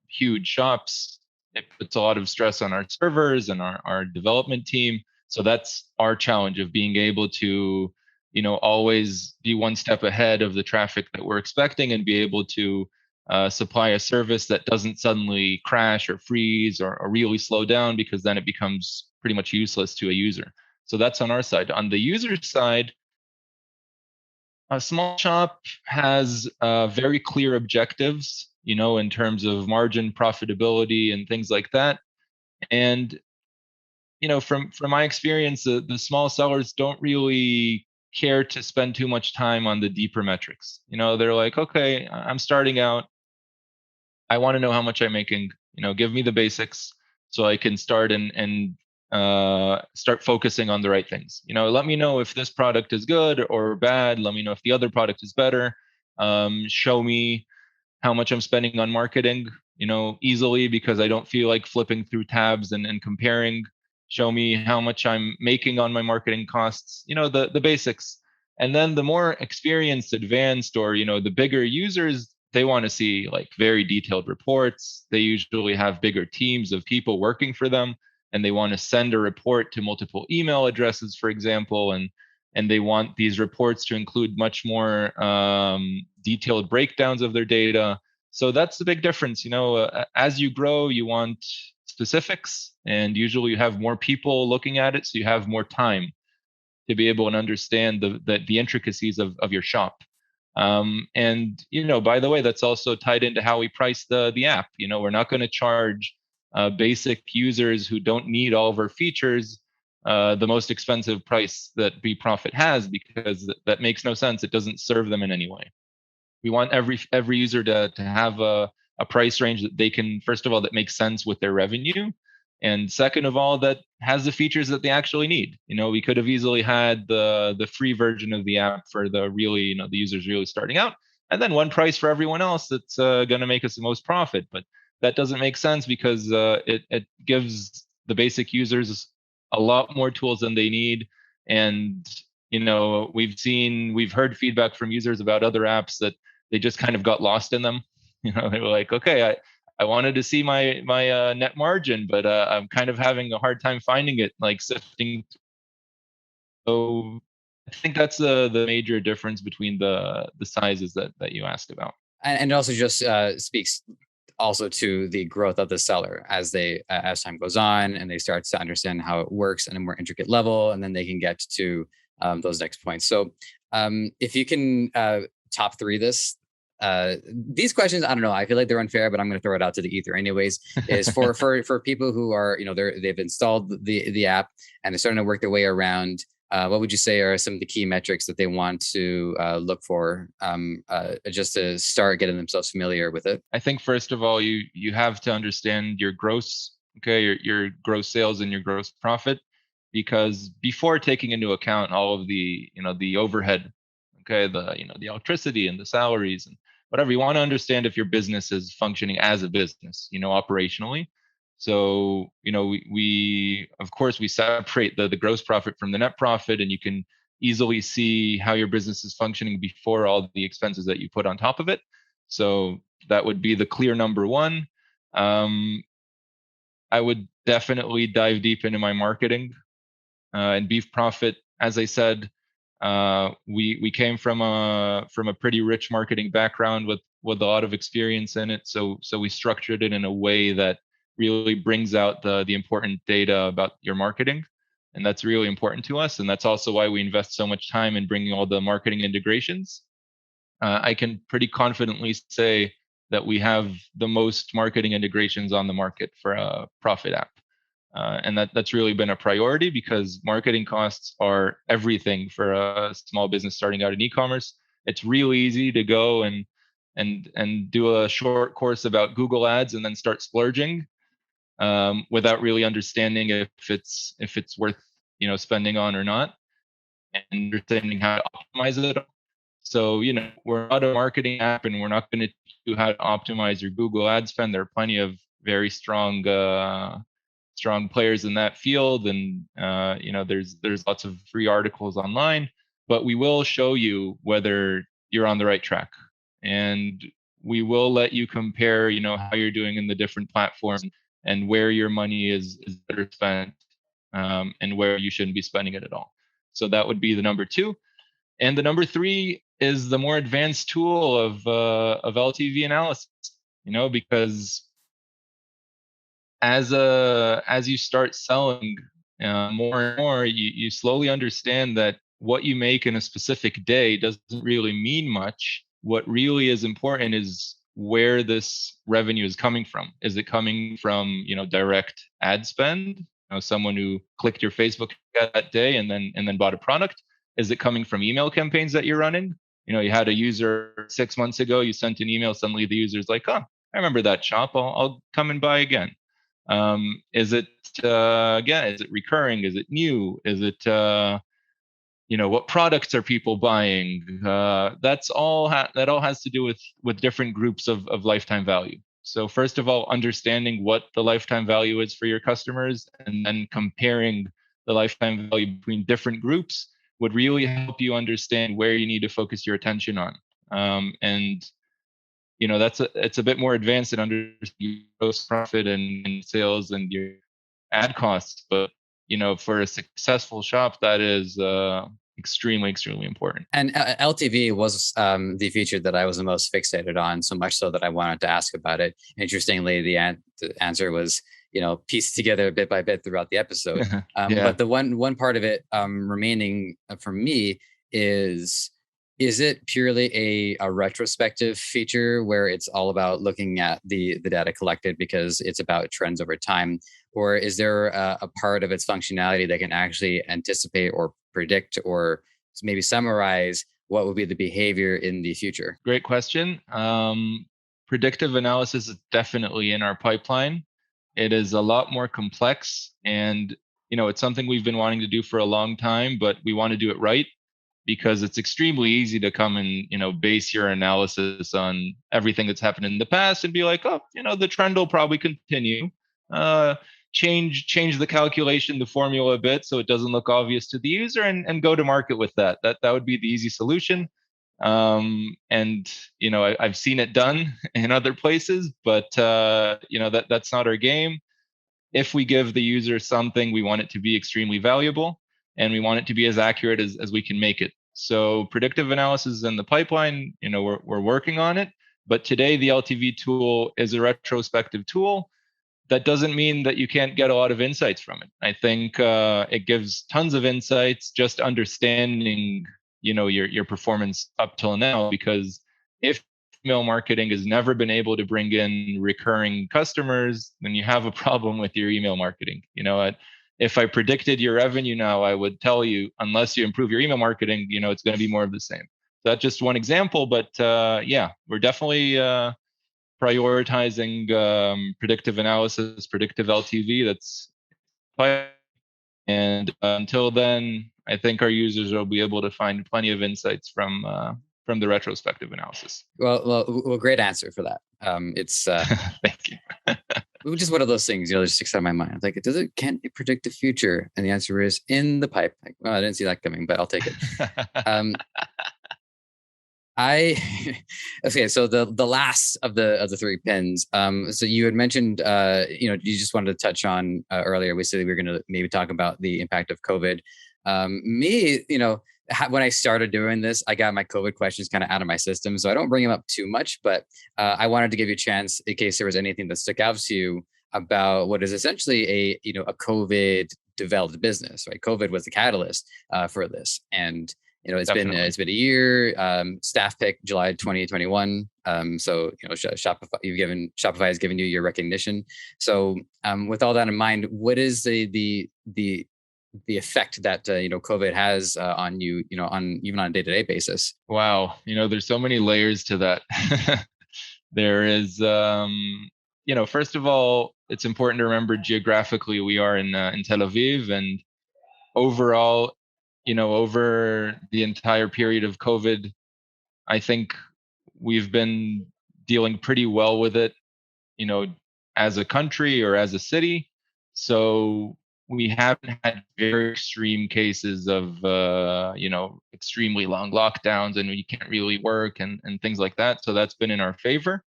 huge shops, it puts a lot of stress on our servers and our development team. So that's our challenge of being able to, always be one step ahead of the traffic that we're expecting, and be able to supply a service that doesn't suddenly crash or freeze or really slow down, because then it becomes pretty much useless to a user. So that's on our side. On the user side, a small shop has very clear objectives, in terms of margin, profitability, and things like that. And from my experience, the small sellers don't really care to spend too much time on the deeper metrics. They're like, okay, I'm starting out. I want to know how much I'm making. Give me the basics so I can start and start focusing on the right things. Let me know if this product is good or bad. Let me know if the other product is better. Show me how much I'm spending on marketing, easily, because I don't feel like flipping through tabs and comparing. Show me how much I'm making on my marketing costs, the basics. And then the more experienced, advanced, or, the bigger users, they want to see like very detailed reports. They usually have bigger teams of people working for them, and they want to send a report to multiple email addresses, for example, and they want these reports to include much more detailed breakdowns of their data. So that's the big difference. As you grow, you want specifics, and usually you have more people looking at it, so you have more time to be able to understand the intricacies of your shop. And by the way, that's also tied into how we price the app. We're not going to charge basic users who don't need all of our features the most expensive price that BeProfit has, because that makes no sense. It doesn't serve them in any way. We want every user to have a price range that they can, first of all, that makes sense with their revenue, and second of all, that has the features that they actually need. We could have easily had the free version of the app for the really, the users really starting out, and then one price for everyone else that's going to make us the most profit. But that doesn't make sense, because it gives the basic users a lot more tools than they need. And we've heard feedback from users about other apps that they just kind of got lost in them. They were like, okay, I wanted to see my net margin, but I'm kind of having a hard time finding it, like sifting. So I think that's the major difference between the sizes that you asked about. And it also just speaks also to the growth of the seller as time goes on, and they start to understand how it works on a more intricate level, and then they can get to those next points. So if you can top three this, these questions, I don't know, I feel like they're unfair, but I'm going to throw it out to the ether anyways, is for people who are, they've installed the app and they're starting to work their way around. What would you say are some of the key metrics that they want to look for just to start getting themselves familiar with it? I think first of all, you have to understand your gross, your gross sales and your gross profit, because before taking into account all of the the overhead, the electricity and the salaries and whatever, you want to understand if your business is functioning as a business, operationally. So, we of course we separate the gross profit from the net profit, and you can easily see how your business is functioning before all the expenses that you put on top of it. So that would be the clear number one. I would definitely dive deep into my marketing and BeProfit. As I said, we came from a pretty rich marketing background with a lot of experience in it. So we structured it in a way that really brings out the important data about your marketing, and that's really important to us. And that's also why we invest so much time in bringing all the marketing integrations. I can pretty confidently say that we have the most marketing integrations on the market for a profit app. And that's really been a priority, because marketing costs are everything for a small business starting out in e-commerce. It's really easy to go and do a short course about Google Ads and then start splurging without really understanding if it's worth spending on or not, and understanding how to optimize it. So we're not a marketing app, and we're not going to teach you how to optimize your Google ad spend. There are plenty of very strong players in that field, and there's lots of free articles online. But we will show you whether you're on the right track, and we will let you compare how you're doing in the different platforms and where your money is better spent, and where you shouldn't be spending it at all. So that would be the number two. And the number three is the more advanced tool of LTV analysis, because as you start selling more and more, you slowly understand that what you make in a specific day doesn't really mean much. What really is important is where this revenue is coming from. Is it coming from direct ad spend? Someone who clicked your Facebook ad that day and then bought a product. Is it coming from email campaigns that you're running? You had a user 6 months ago, you sent an email, suddenly the user's like, oh, I remember that shop, I'll come and buy again. Is it again, is it recurring? Is it new? Is it what products are people buying? That all has to do with different groups of lifetime value. So first of all, understanding what the lifetime value is for your customers, and then comparing the lifetime value between different groups would really help you understand where you need to focus your attention on. And it's a bit more advanced than understanding gross profit and sales and your ad costs. But for a successful shop, that is extremely, extremely important. And LTV was the feature that I was the most fixated on, so much so that I wanted to ask about it. Interestingly, the answer was pieced together bit by bit throughout the episode. Yeah. But the one part of it remaining for me is it purely a retrospective feature where it's all about looking at the data collected because it's about trends over time? Or is there a part of its functionality that can actually anticipate or predict or maybe summarize what would be the behavior in the future? Great question. Predictive analysis is definitely in our pipeline. It is a lot more complex, and it's something we've been wanting to do for a long time, but we want to do it right, because it's extremely easy to come and base your analysis on everything that's happened in the past and be like, oh, the trend will probably continue. Change the calculation, the formula a bit, so it doesn't look obvious to the user, and go to market with that. That would be the easy solution. And I've seen it done in other places, but that's not our game. If we give the user something, we want it to be extremely valuable, and we want it to be as accurate as we can make it. So predictive analysis is in the pipeline. We're working on it, but today the LTV tool is a retrospective tool. That doesn't mean that you can't get a lot of insights from it. I think it gives tons of insights just understanding your performance up till now, because if email marketing has never been able to bring in recurring customers, then you have a problem with your email marketing. If I predicted your revenue now, I would tell you, unless you improve your email marketing, it's going to be more of the same. So that's just one example, but yeah, we're definitely prioritizing predictive analysis, predictive LTV. That's and until then, I think our users will be able to find plenty of insights from the retrospective analysis. Well, great answer for that. It's thank you. Just one of those things, that sticks out of my mind. Like, can it predict the future? And the answer is in the pipe. Like, well, I didn't see that coming, but I'll take it. Okay, so the last of the three pins. So you had mentioned, you just wanted to touch on earlier. We said we were going to maybe talk about the impact of COVID. When I started doing this, I got my COVID questions kind of out of my system, so I don't bring them up too much. But I wanted to give you a chance in case there was anything that stuck out to you about what is essentially a COVID developed business. Right, COVID was the catalyst for this, and it's been a year. Staff pick July 2021. So Shopify has given you your recognition. So with all that in mind, what is the effect that COVID has on you, even on a day-to-day basis? Wow, there's so many layers to that. There is, first of all, it's important to remember geographically we are in Tel Aviv, and overall, over the entire period of COVID, I think we've been dealing pretty well with it, as a country or as a city. So we haven't had very extreme cases of, extremely long lockdowns and we can't really work and things like that. So that's been in our favor.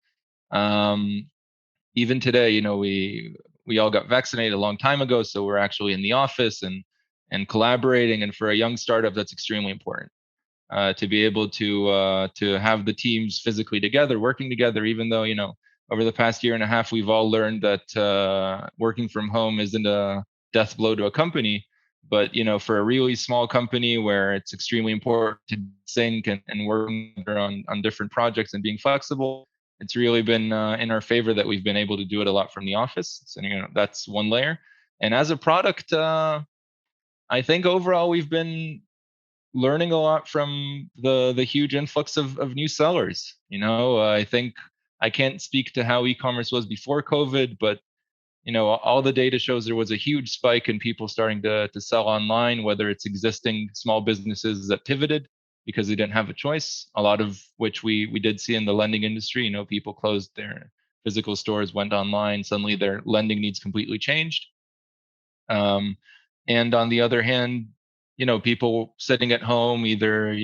Even today, we all got vaccinated a long time ago, so we're actually in the office and collaborating. And for a young startup, that's extremely important to be able to have the teams physically together, working together, even though, over the past year and a half, we've all learned that working from home isn't a death blow to a company. But, for a really small company where it's extremely important to sync and work on different projects and being flexible, it's really been in our favor that we've been able to do it a lot from the office. So, that's one layer. And as a product, I think overall we've been learning a lot from the huge influx of new sellers. I think I can't speak to how e-commerce was before COVID, but all the data shows there was a huge spike in people starting to sell online, whether it's existing small businesses that pivoted because they didn't have a choice, a lot of which we did see in the lending industry. People closed their physical stores, went online, suddenly their lending needs completely changed. And on the other hand, people sitting at home, either,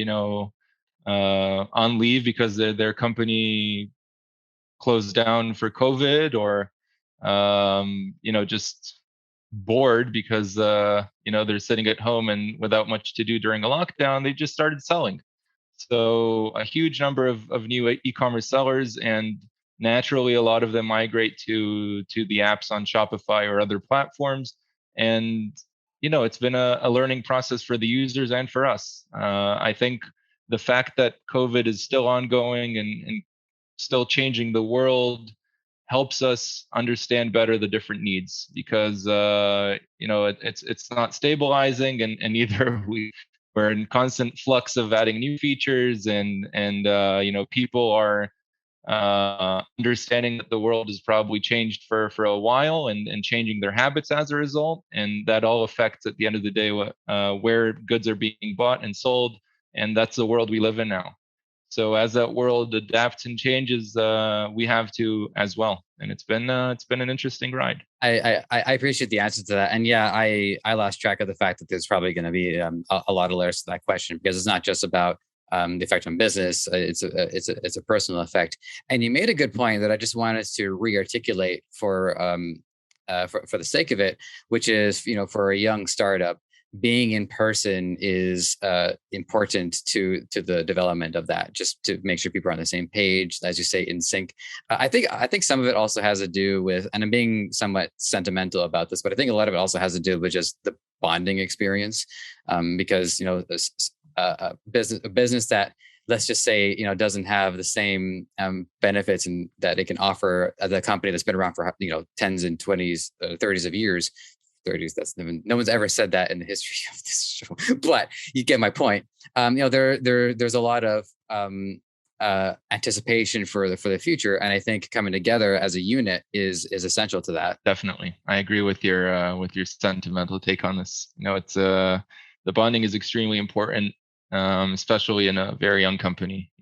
on leave because their company closed down for COVID, or, just bored because, they're sitting at home and without much to do during a lockdown, they just started selling. So a huge number of new e-commerce sellers, and naturally a lot of them migrate to the apps on Shopify or other platforms. And it's been a learning process for the users and for us. I think the fact that COVID is still ongoing and still changing the world helps us understand better the different needs, because it's not stabilizing, and either we're in constant flux of adding new features, and people are understanding that the world has probably changed for a while and changing their habits as a result. And that all affects, at the end of the day, where goods are being bought and sold. And that's the world we live in now. So as that world adapts and changes, we have to as well. And it's been an interesting ride. I appreciate the answer to that. And yeah, I lost track of the fact that there's probably going to be a lot of layers to that question, because it's not just about the effect on business. It's a personal effect. And you made a good point that I just wanted to re-articulate for the sake of it, which is, for a young startup, being in person is important to the development of that, just to make sure people are on the same page, as you say, in sync. I think some of it also has to do with, and I'm being somewhat sentimental about this, but I think a lot of it also has to do with just the bonding experience, because a business that let's just say, doesn't have the same benefits and that it can offer the company that's been around for, tens and 20s, 30s of years. 30s, no one's ever said that in the history of this show, but you get my point. There's a lot of anticipation for the future, and I think coming together as a unit is essential to that. Definitely, I agree with your sentimental take on this. It's the bonding is extremely important, especially in a very young company.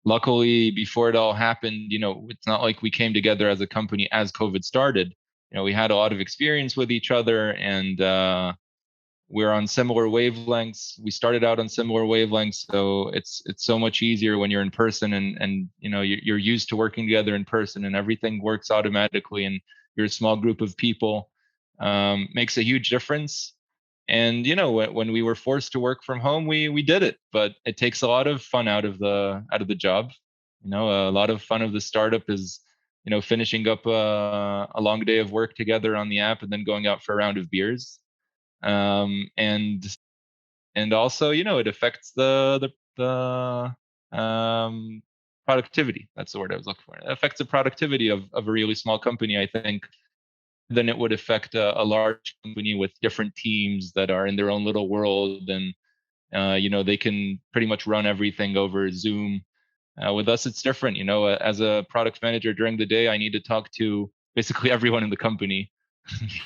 Luckily, before it all happened, it's not like we came together as a company as COVID started. We had a lot of experience with each other, and we're on similar wavelengths. We started out on similar wavelengths, so it's so much easier when you're in person, and you're used to working together in person, and everything works automatically, and you're a small group of people. Makes a huge difference. And when we were forced to work from home, we did it, but it takes a lot of fun out of the job. A lot of fun of the startup is finishing up a long day of work together on the app and then going out for a round of beers. And also, it affects the productivity. That's the word I was looking for. It affects the productivity of a really small company, I think, than it would affect a large company with different teams that are in their own little world, and they can pretty much run everything over Zoom. With us, it's different. As a product manager during the day, I need to talk to basically everyone in the company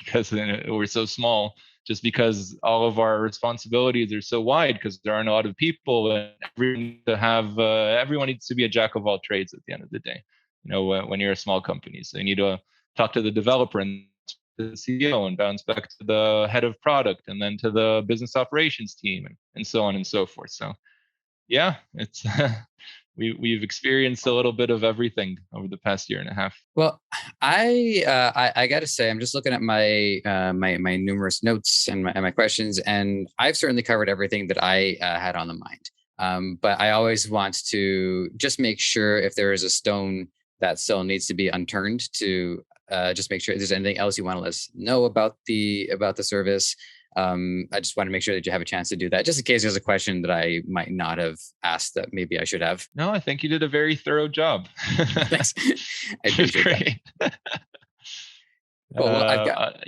because we're so small. Just because all of our responsibilities are so wide, because there aren't a lot of people, and everyone needs to be a jack of all trades at the end of the day. When you're a small company, so you need to talk to the developer and the CEO and bounce back to the head of product and then to the business operations team and so on and so forth. So yeah, it's we've experienced a little bit of everything over the past year and a half. Well, I got to say, I'm just looking at my my numerous notes and my questions, and I've certainly covered everything that I had on the mind. But I always want to just make sure if there is a stone that still needs to be unturned, to just make sure if there's anything else you want to let us know about the service. I just want to make sure that you have a chance to do that, just in case there's a question that I might not have asked that maybe I should have. No, I think you did a very thorough job. Thanks. I appreciate great. that. Well, I've got,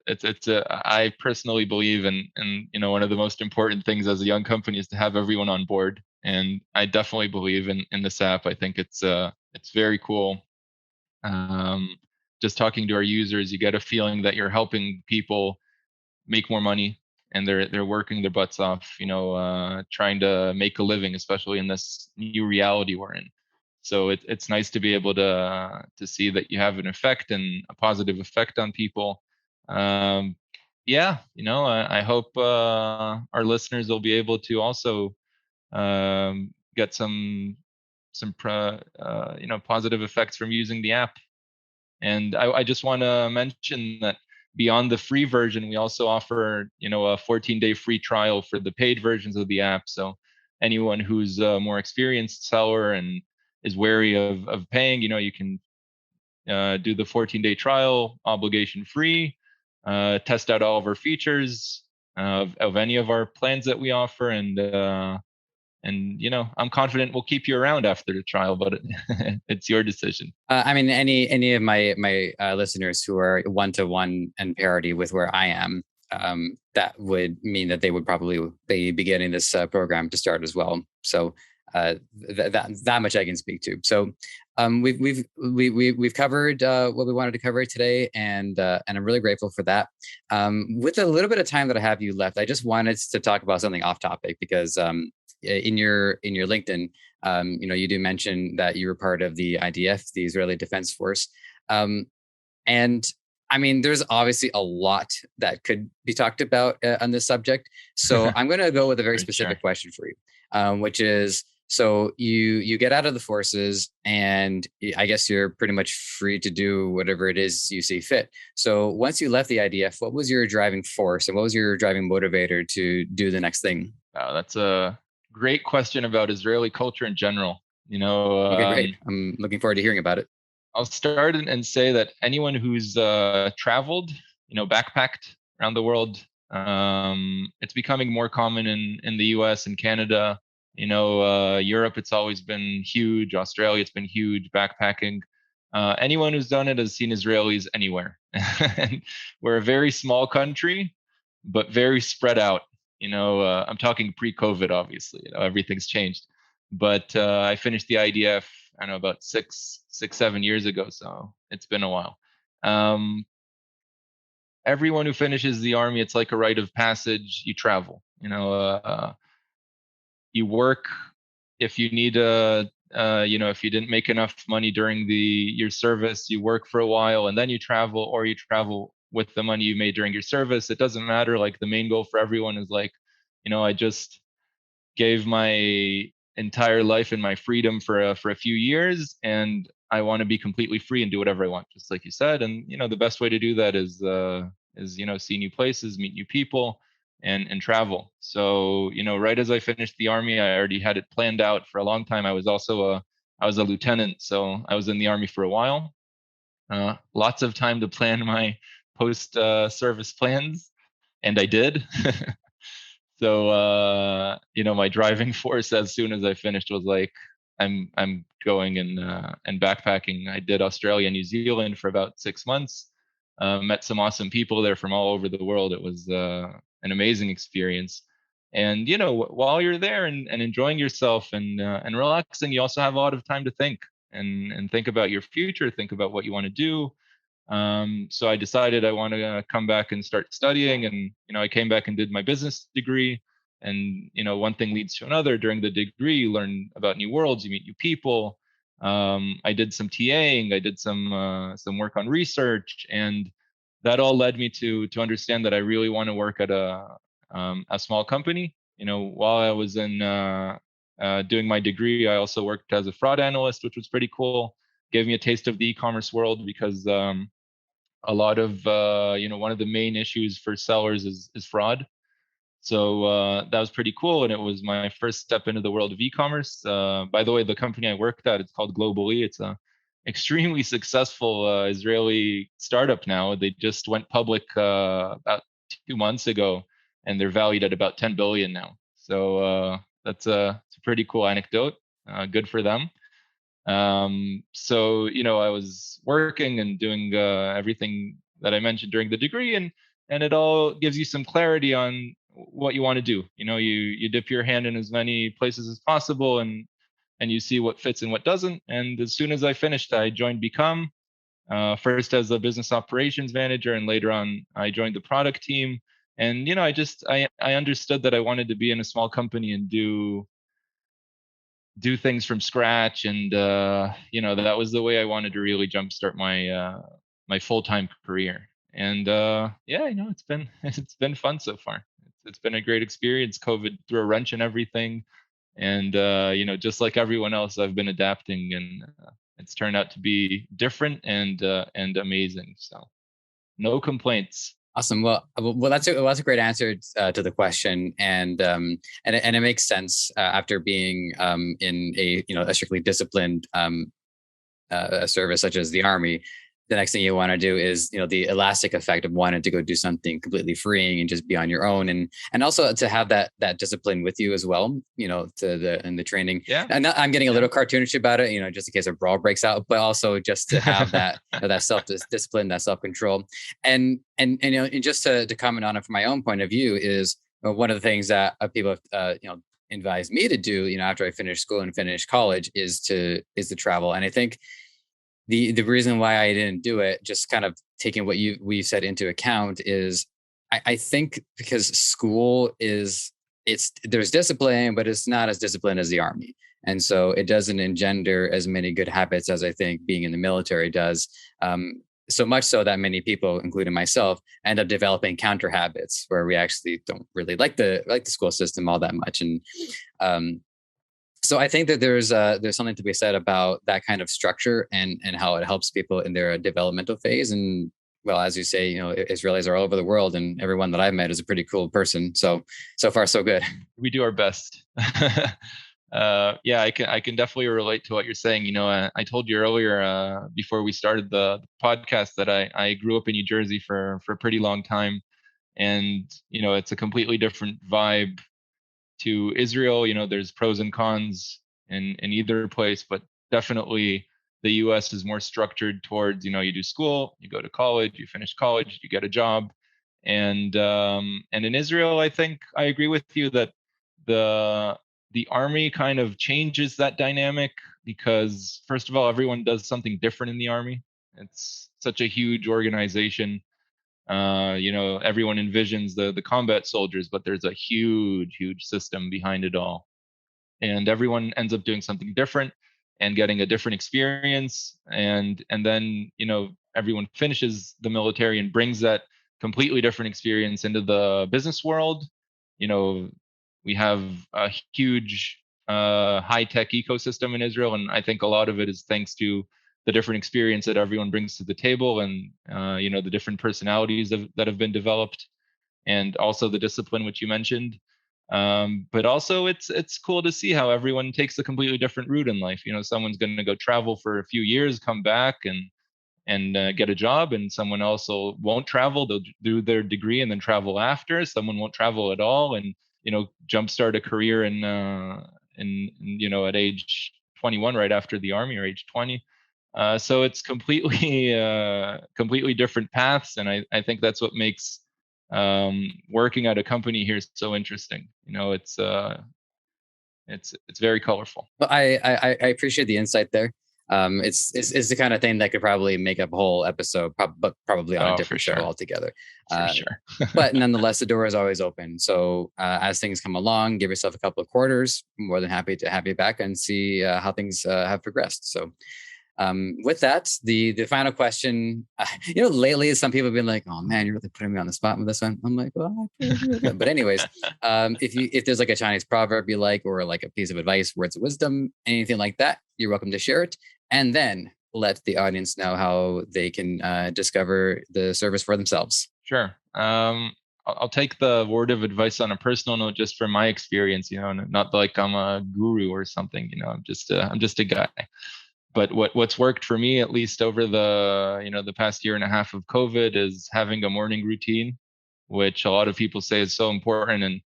it's I personally believe in one of the most important things as a young company is to have everyone on board, and I definitely believe in this app. I think it's very cool. Just talking to our users, you get a feeling that you're helping people make more money, and they're working their butts off, trying to make a living, especially in this new reality we're in. So it's nice to be able to see that you have an effect, and a positive effect on people. I hope our listeners will be able to also get some positive effects from using the app. And I just want to mention that beyond the free version, we also offer, a 14-day free trial for the paid versions of the app. So anyone who's a more experienced seller and is wary of paying, you can do the 14-day trial, obligation free, test out all of our features of any of our plans that we offer, and I'm confident we'll keep you around after the trial, but it's your decision. I mean, any of my listeners who are 1-to-1 and parity with where I am, that would mean that they would probably be getting this program to start as well. So that much I can speak to. So we've covered what we wanted to cover today, and I'm really grateful for that. With a little bit of time that I have you left, I just wanted to talk about something off topic, because in your LinkedIn, you do mention that you were part of the IDF, the Israeli Defense Force, and I mean, there's obviously a lot that could be talked about on this subject. So I'm going to go with a very specific question for you, which is, so you get out of the forces, and I guess you're pretty much free to do whatever it is you see fit. So once you left the IDF, what was your driving force, and what was your driving motivator to do the next thing? Wow, that's a great question about Israeli culture in general. Okay, great. I'm looking forward to hearing about it. I'll start and say that anyone who's traveled, backpacked around the world, it's becoming more common in the US and Canada, Europe, it's always been huge. Australia, it's been huge. Backpacking. Anyone who's done it has seen Israelis anywhere. And we're a very small country, but very spread out. I'm talking pre-COVID, obviously. Everything's changed. But I finished the IDF, I don't know, about 7 years ago. So it's been a while. Everyone who finishes the army, it's like a rite of passage. You travel. You work if you need if you didn't make enough money during your service, you work for a while and then you travel, or you travel with the money you made during your service. It doesn't matter. Like, the main goal for everyone is like, I just gave my entire life and my freedom for a few years, and I want to be completely free and do whatever I want, just like you said. And the best way to do that is see new places, meet new people, and travel. So right as I finished the army, I already had it planned out for a long time. I was a lieutenant, so I was in the army for a while. Lots of time to plan my post service plans, and I did. So my driving force as soon as I finished was like, I'm going and backpacking. I did Australia and New Zealand for about 6 months. Met some awesome people there from all over the world. It was an amazing experience. And while you're there and enjoying yourself and relaxing, you also have a lot of time to think and think about your future, think about what you want to do. So I decided I want to come back and start studying, and I came back and did my business degree. And one thing leads to another. During the degree, you learn about new worlds, you meet new people. I did some TAing, I did some work on research, and that all led me to understand that I really want to work at a small company. While I was in doing my degree, I also worked as a fraud analyst, which was pretty cool. Gave me a taste of the e-commerce world, because a lot of one of the main issues for sellers is fraud. So that was pretty cool, and it was my first step into the world of e-commerce. By the way, the company I worked at, it's called Globally. It's a extremely successful Israeli startup now. They just went public about 2 months ago, and they're valued at about 10 billion now. So it's a pretty cool anecdote. Good for them. So I was working and doing everything that I mentioned during the degree, and it all gives you some clarity on what you want to do. You dip your hand in as many places as possible, and you see what fits and what doesn't. And as soon as I finished, I joined Become, first as a business operations manager, and later on I joined the product team. And I understood that I wanted to be in a small company and do things from scratch. And that was the way I wanted to really jumpstart my full-time career. And it's been fun so far. It's been a great experience. COVID threw a wrench in everything, and just like everyone else, I've been adapting, and it's turned out to be different and amazing. So no complaints. Awesome. Well, that's a great answer to the question, and it makes sense after being in a strictly disciplined a service such as the Army. The next thing you want to do is the elastic effect of wanting to go do something completely freeing and just be on your own, and also to have that discipline with you as well. In the training. Yeah. And I'm getting a little cartoonish about it, just in case a brawl breaks out, but also just to have that that self discipline, that self control, and just to comment on it from my own point of view is one of the things that people advise me to do after I finish school and finish college is to travel. And I think the reason why I didn't do it, just kind of taking what we said into account, is I think because school there's discipline, but it's not as disciplined as the Army. And so it doesn't engender as many good habits as I think being in the military does. So much so that many people, including myself, end up developing counter habits where we actually don't really like the school system all that much. And so I think that there's something to be said about that kind of structure and how it helps people in their developmental phase. And well, as you say, Israelis are all over the world, and everyone that I've met is a pretty cool person. So far, so good. We do our best. I can definitely relate to what you're saying. I told you earlier before we started the podcast that I grew up in New Jersey for a pretty long time, and it's a completely different vibe to Israel, there's pros and cons in either place, but definitely the US is more structured towards, you do school, you go to college, you finish college, you get a job. And in Israel, I think I agree with you that the army kind of changes that dynamic, because first of all, everyone does something different in the army. It's such a huge organization. Everyone envisions the combat soldiers, but there's a huge system behind it all, and everyone ends up doing something different and getting a different experience. And then everyone finishes the military and brings that completely different experience into the business world. We have a huge high-tech ecosystem in Israel, and I think a lot of it is thanks to the different experience that everyone brings to the table, and the different personalities that have been developed, and also the discipline which you mentioned. But also it's cool to see how everyone takes a completely different route in life. Someone's going to go travel for a few years, come back and get a job, and someone also won't travel. They'll do their degree and then travel after. Someone won't travel at all and jumpstart a career in at age 21, right after the army, or age 20. So it's completely different paths, and I think that's what makes working at a company here is so interesting. It's very colorful. Well, I appreciate the insight there. It's the kind of thing that could probably make up a whole episode, but probably on a different show altogether. For sure. But nonetheless, the door is always open. So as things come along, give yourself a couple of quarters. More than happy to have you back and see how things have progressed. So with that, the final question, lately some people have been like, "Oh man, you're really putting me on the spot with this one." I'm like, "Well, but anyways, if there's like a Chinese proverb you like, or like a piece of advice, words of wisdom, anything like that, you're welcome to share it, and then let the audience know how they can discover the service for themselves." Sure. I'll take the word of advice on a personal note, just from my experience. Not like I'm a guru or something. I'm just a guy. But what's worked for me, at least over the past year and a half of COVID, is having a morning routine, which a lot of people say is so important. And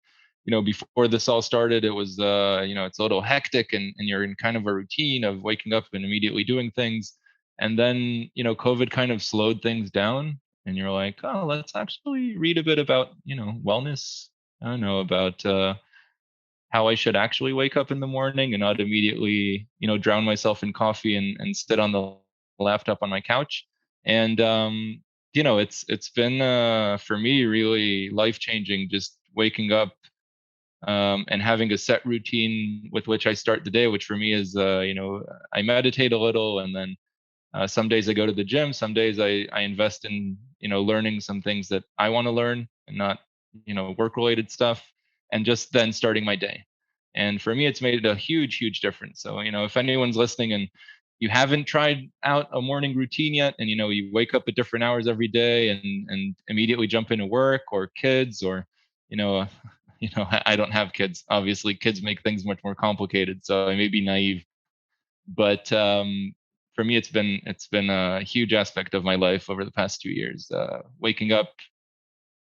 before this all started, it was it's a little hectic, and you're in kind of a routine of waking up and immediately doing things. And then COVID kind of slowed things down, and you're like, oh, let's actually read a bit about wellness. I don't know about how I should actually wake up in the morning and not immediately, drown myself in coffee and sit on the laptop on my couch. And it's been for me really life changing, just waking up and having a set routine with which I start the day, which for me is I meditate a little, and then some days I go to the gym, some days I invest in learning some things that I want to learn and not work related stuff, and just then starting my day. And for me, it's made a huge difference. So if anyone's listening and you haven't tried out a morning routine yet, and you wake up at different hours every day and immediately jump into work or kids, or I don't have kids. Obviously, kids make things much more complicated, so I may be naive, but for me, it's been a huge aspect of my life over the past 2 years. Waking up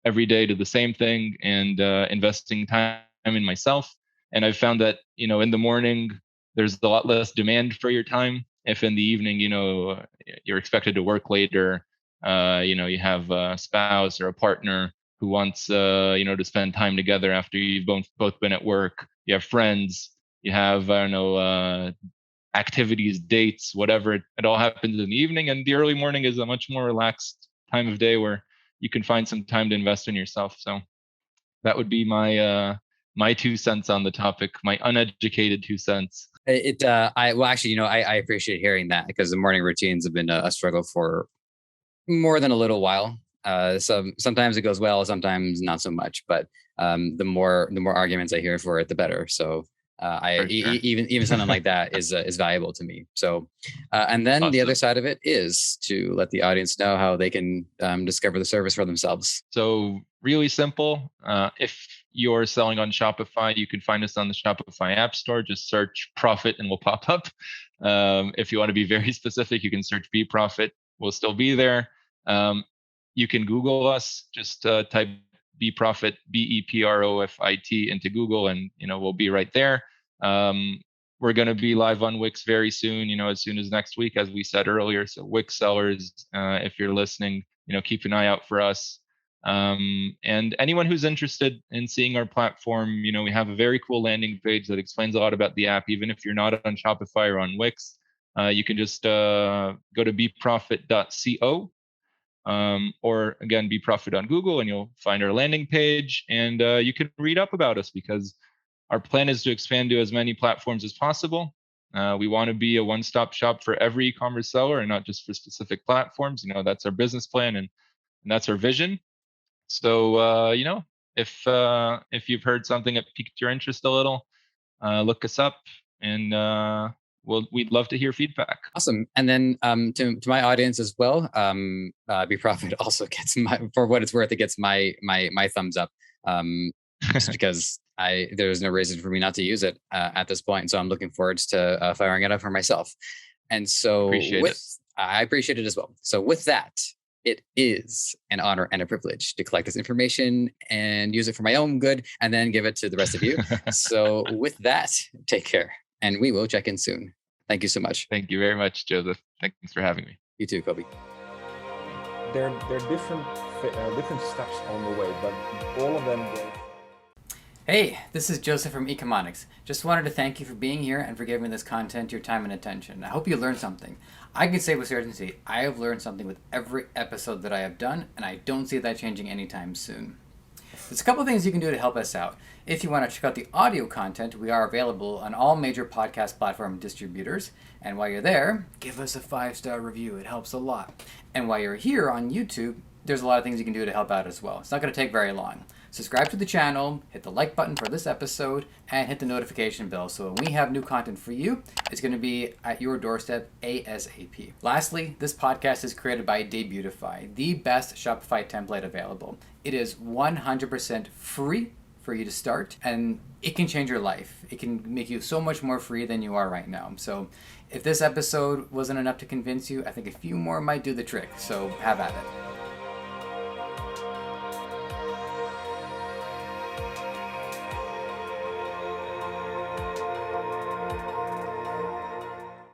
every day to the same thing and investing time in myself. And I've found that in the morning there's a lot less demand for your time. If in the evening you're expected to work later, you have a spouse or a partner who wants to spend time together after you've both been at work. You have friends. You have activities, dates, whatever. It all happens in the evening, and the early morning is a much more relaxed time of day where you can find some time to invest in yourself. So that would be my 2 cents on the topic, my uneducated 2 cents. I appreciate hearing that, because the morning routines have been a struggle for more than a little while. Sometimes it goes well, sometimes not so much, but the more arguments I hear for it, the better. So even something like that is valuable to me. So, and then awesome. The other side of it is to let the audience know how they can discover the service for themselves. So really simple. If you're selling on Shopify, you can find us on the Shopify App Store. Just search Profit and we'll pop up. If you want to be very specific, you can search BeProfit. We'll still be there. You can Google us. Just type BeProfit, BeProfit into Google, and we'll be right there. We're going to be live on Wix very soon, as soon as next week, as we said earlier. So Wix sellers, if you're listening, keep an eye out for us. And anyone who's interested in seeing our platform, we have a very cool landing page that explains a lot about the app. Even if you're not on Shopify or on Wix, you can just go to beprofit.co, or again, BeProfit on Google, and you'll find our landing page, and you can read up about us, because our plan is to expand to as many platforms as possible. We want to be a one-stop shop for every e-commerce seller, and not just for specific platforms. That's our business plan, and that's our vision. So, if you've heard something that piqued your interest a little, look us up, and we'd love to hear feedback. Awesome. And then to my audience as well, BeProfit also gets for what it's worth, it gets my thumbs up, just because there's no reason for me not to use it at this point. So I'm looking forward to firing it up for myself. And so I appreciate it as well. So with that, it is an honor and a privilege to collect this information and use it for my own good, and then give it to the rest of you. So with that, take care, and we will check in soon. Thank you so much. Thank you very much, Joseph. Thanks for having me. You too, Kobi. There are different steps on the way, but all of them go. Hey, this is Joseph from Ecommerce. Just wanted to thank you for being here and for giving this content your time and attention. I hope you learned something. I can say with certainty, I have learned something with every episode that I have done, and I don't see that changing anytime soon. There's a couple things you can do to help us out. If you want to check out the audio content, we are available on all major podcast platform distributors. And while you're there, give us a 5-star review. It helps a lot. And while you're here on YouTube, there's a lot of things you can do to help out as well. It's not going to take very long. Subscribe to the channel, hit the like button for this episode, and hit the notification bell so when we have new content for you, it's going to be at your doorstep ASAP. Lastly, this podcast is created by Debutify, the best Shopify template available. It is 100% free for you to start, and it can change your life. It can make you so much more free than you are right now. So if this episode wasn't enough to convince you, I think a few more might do the trick. So have at it.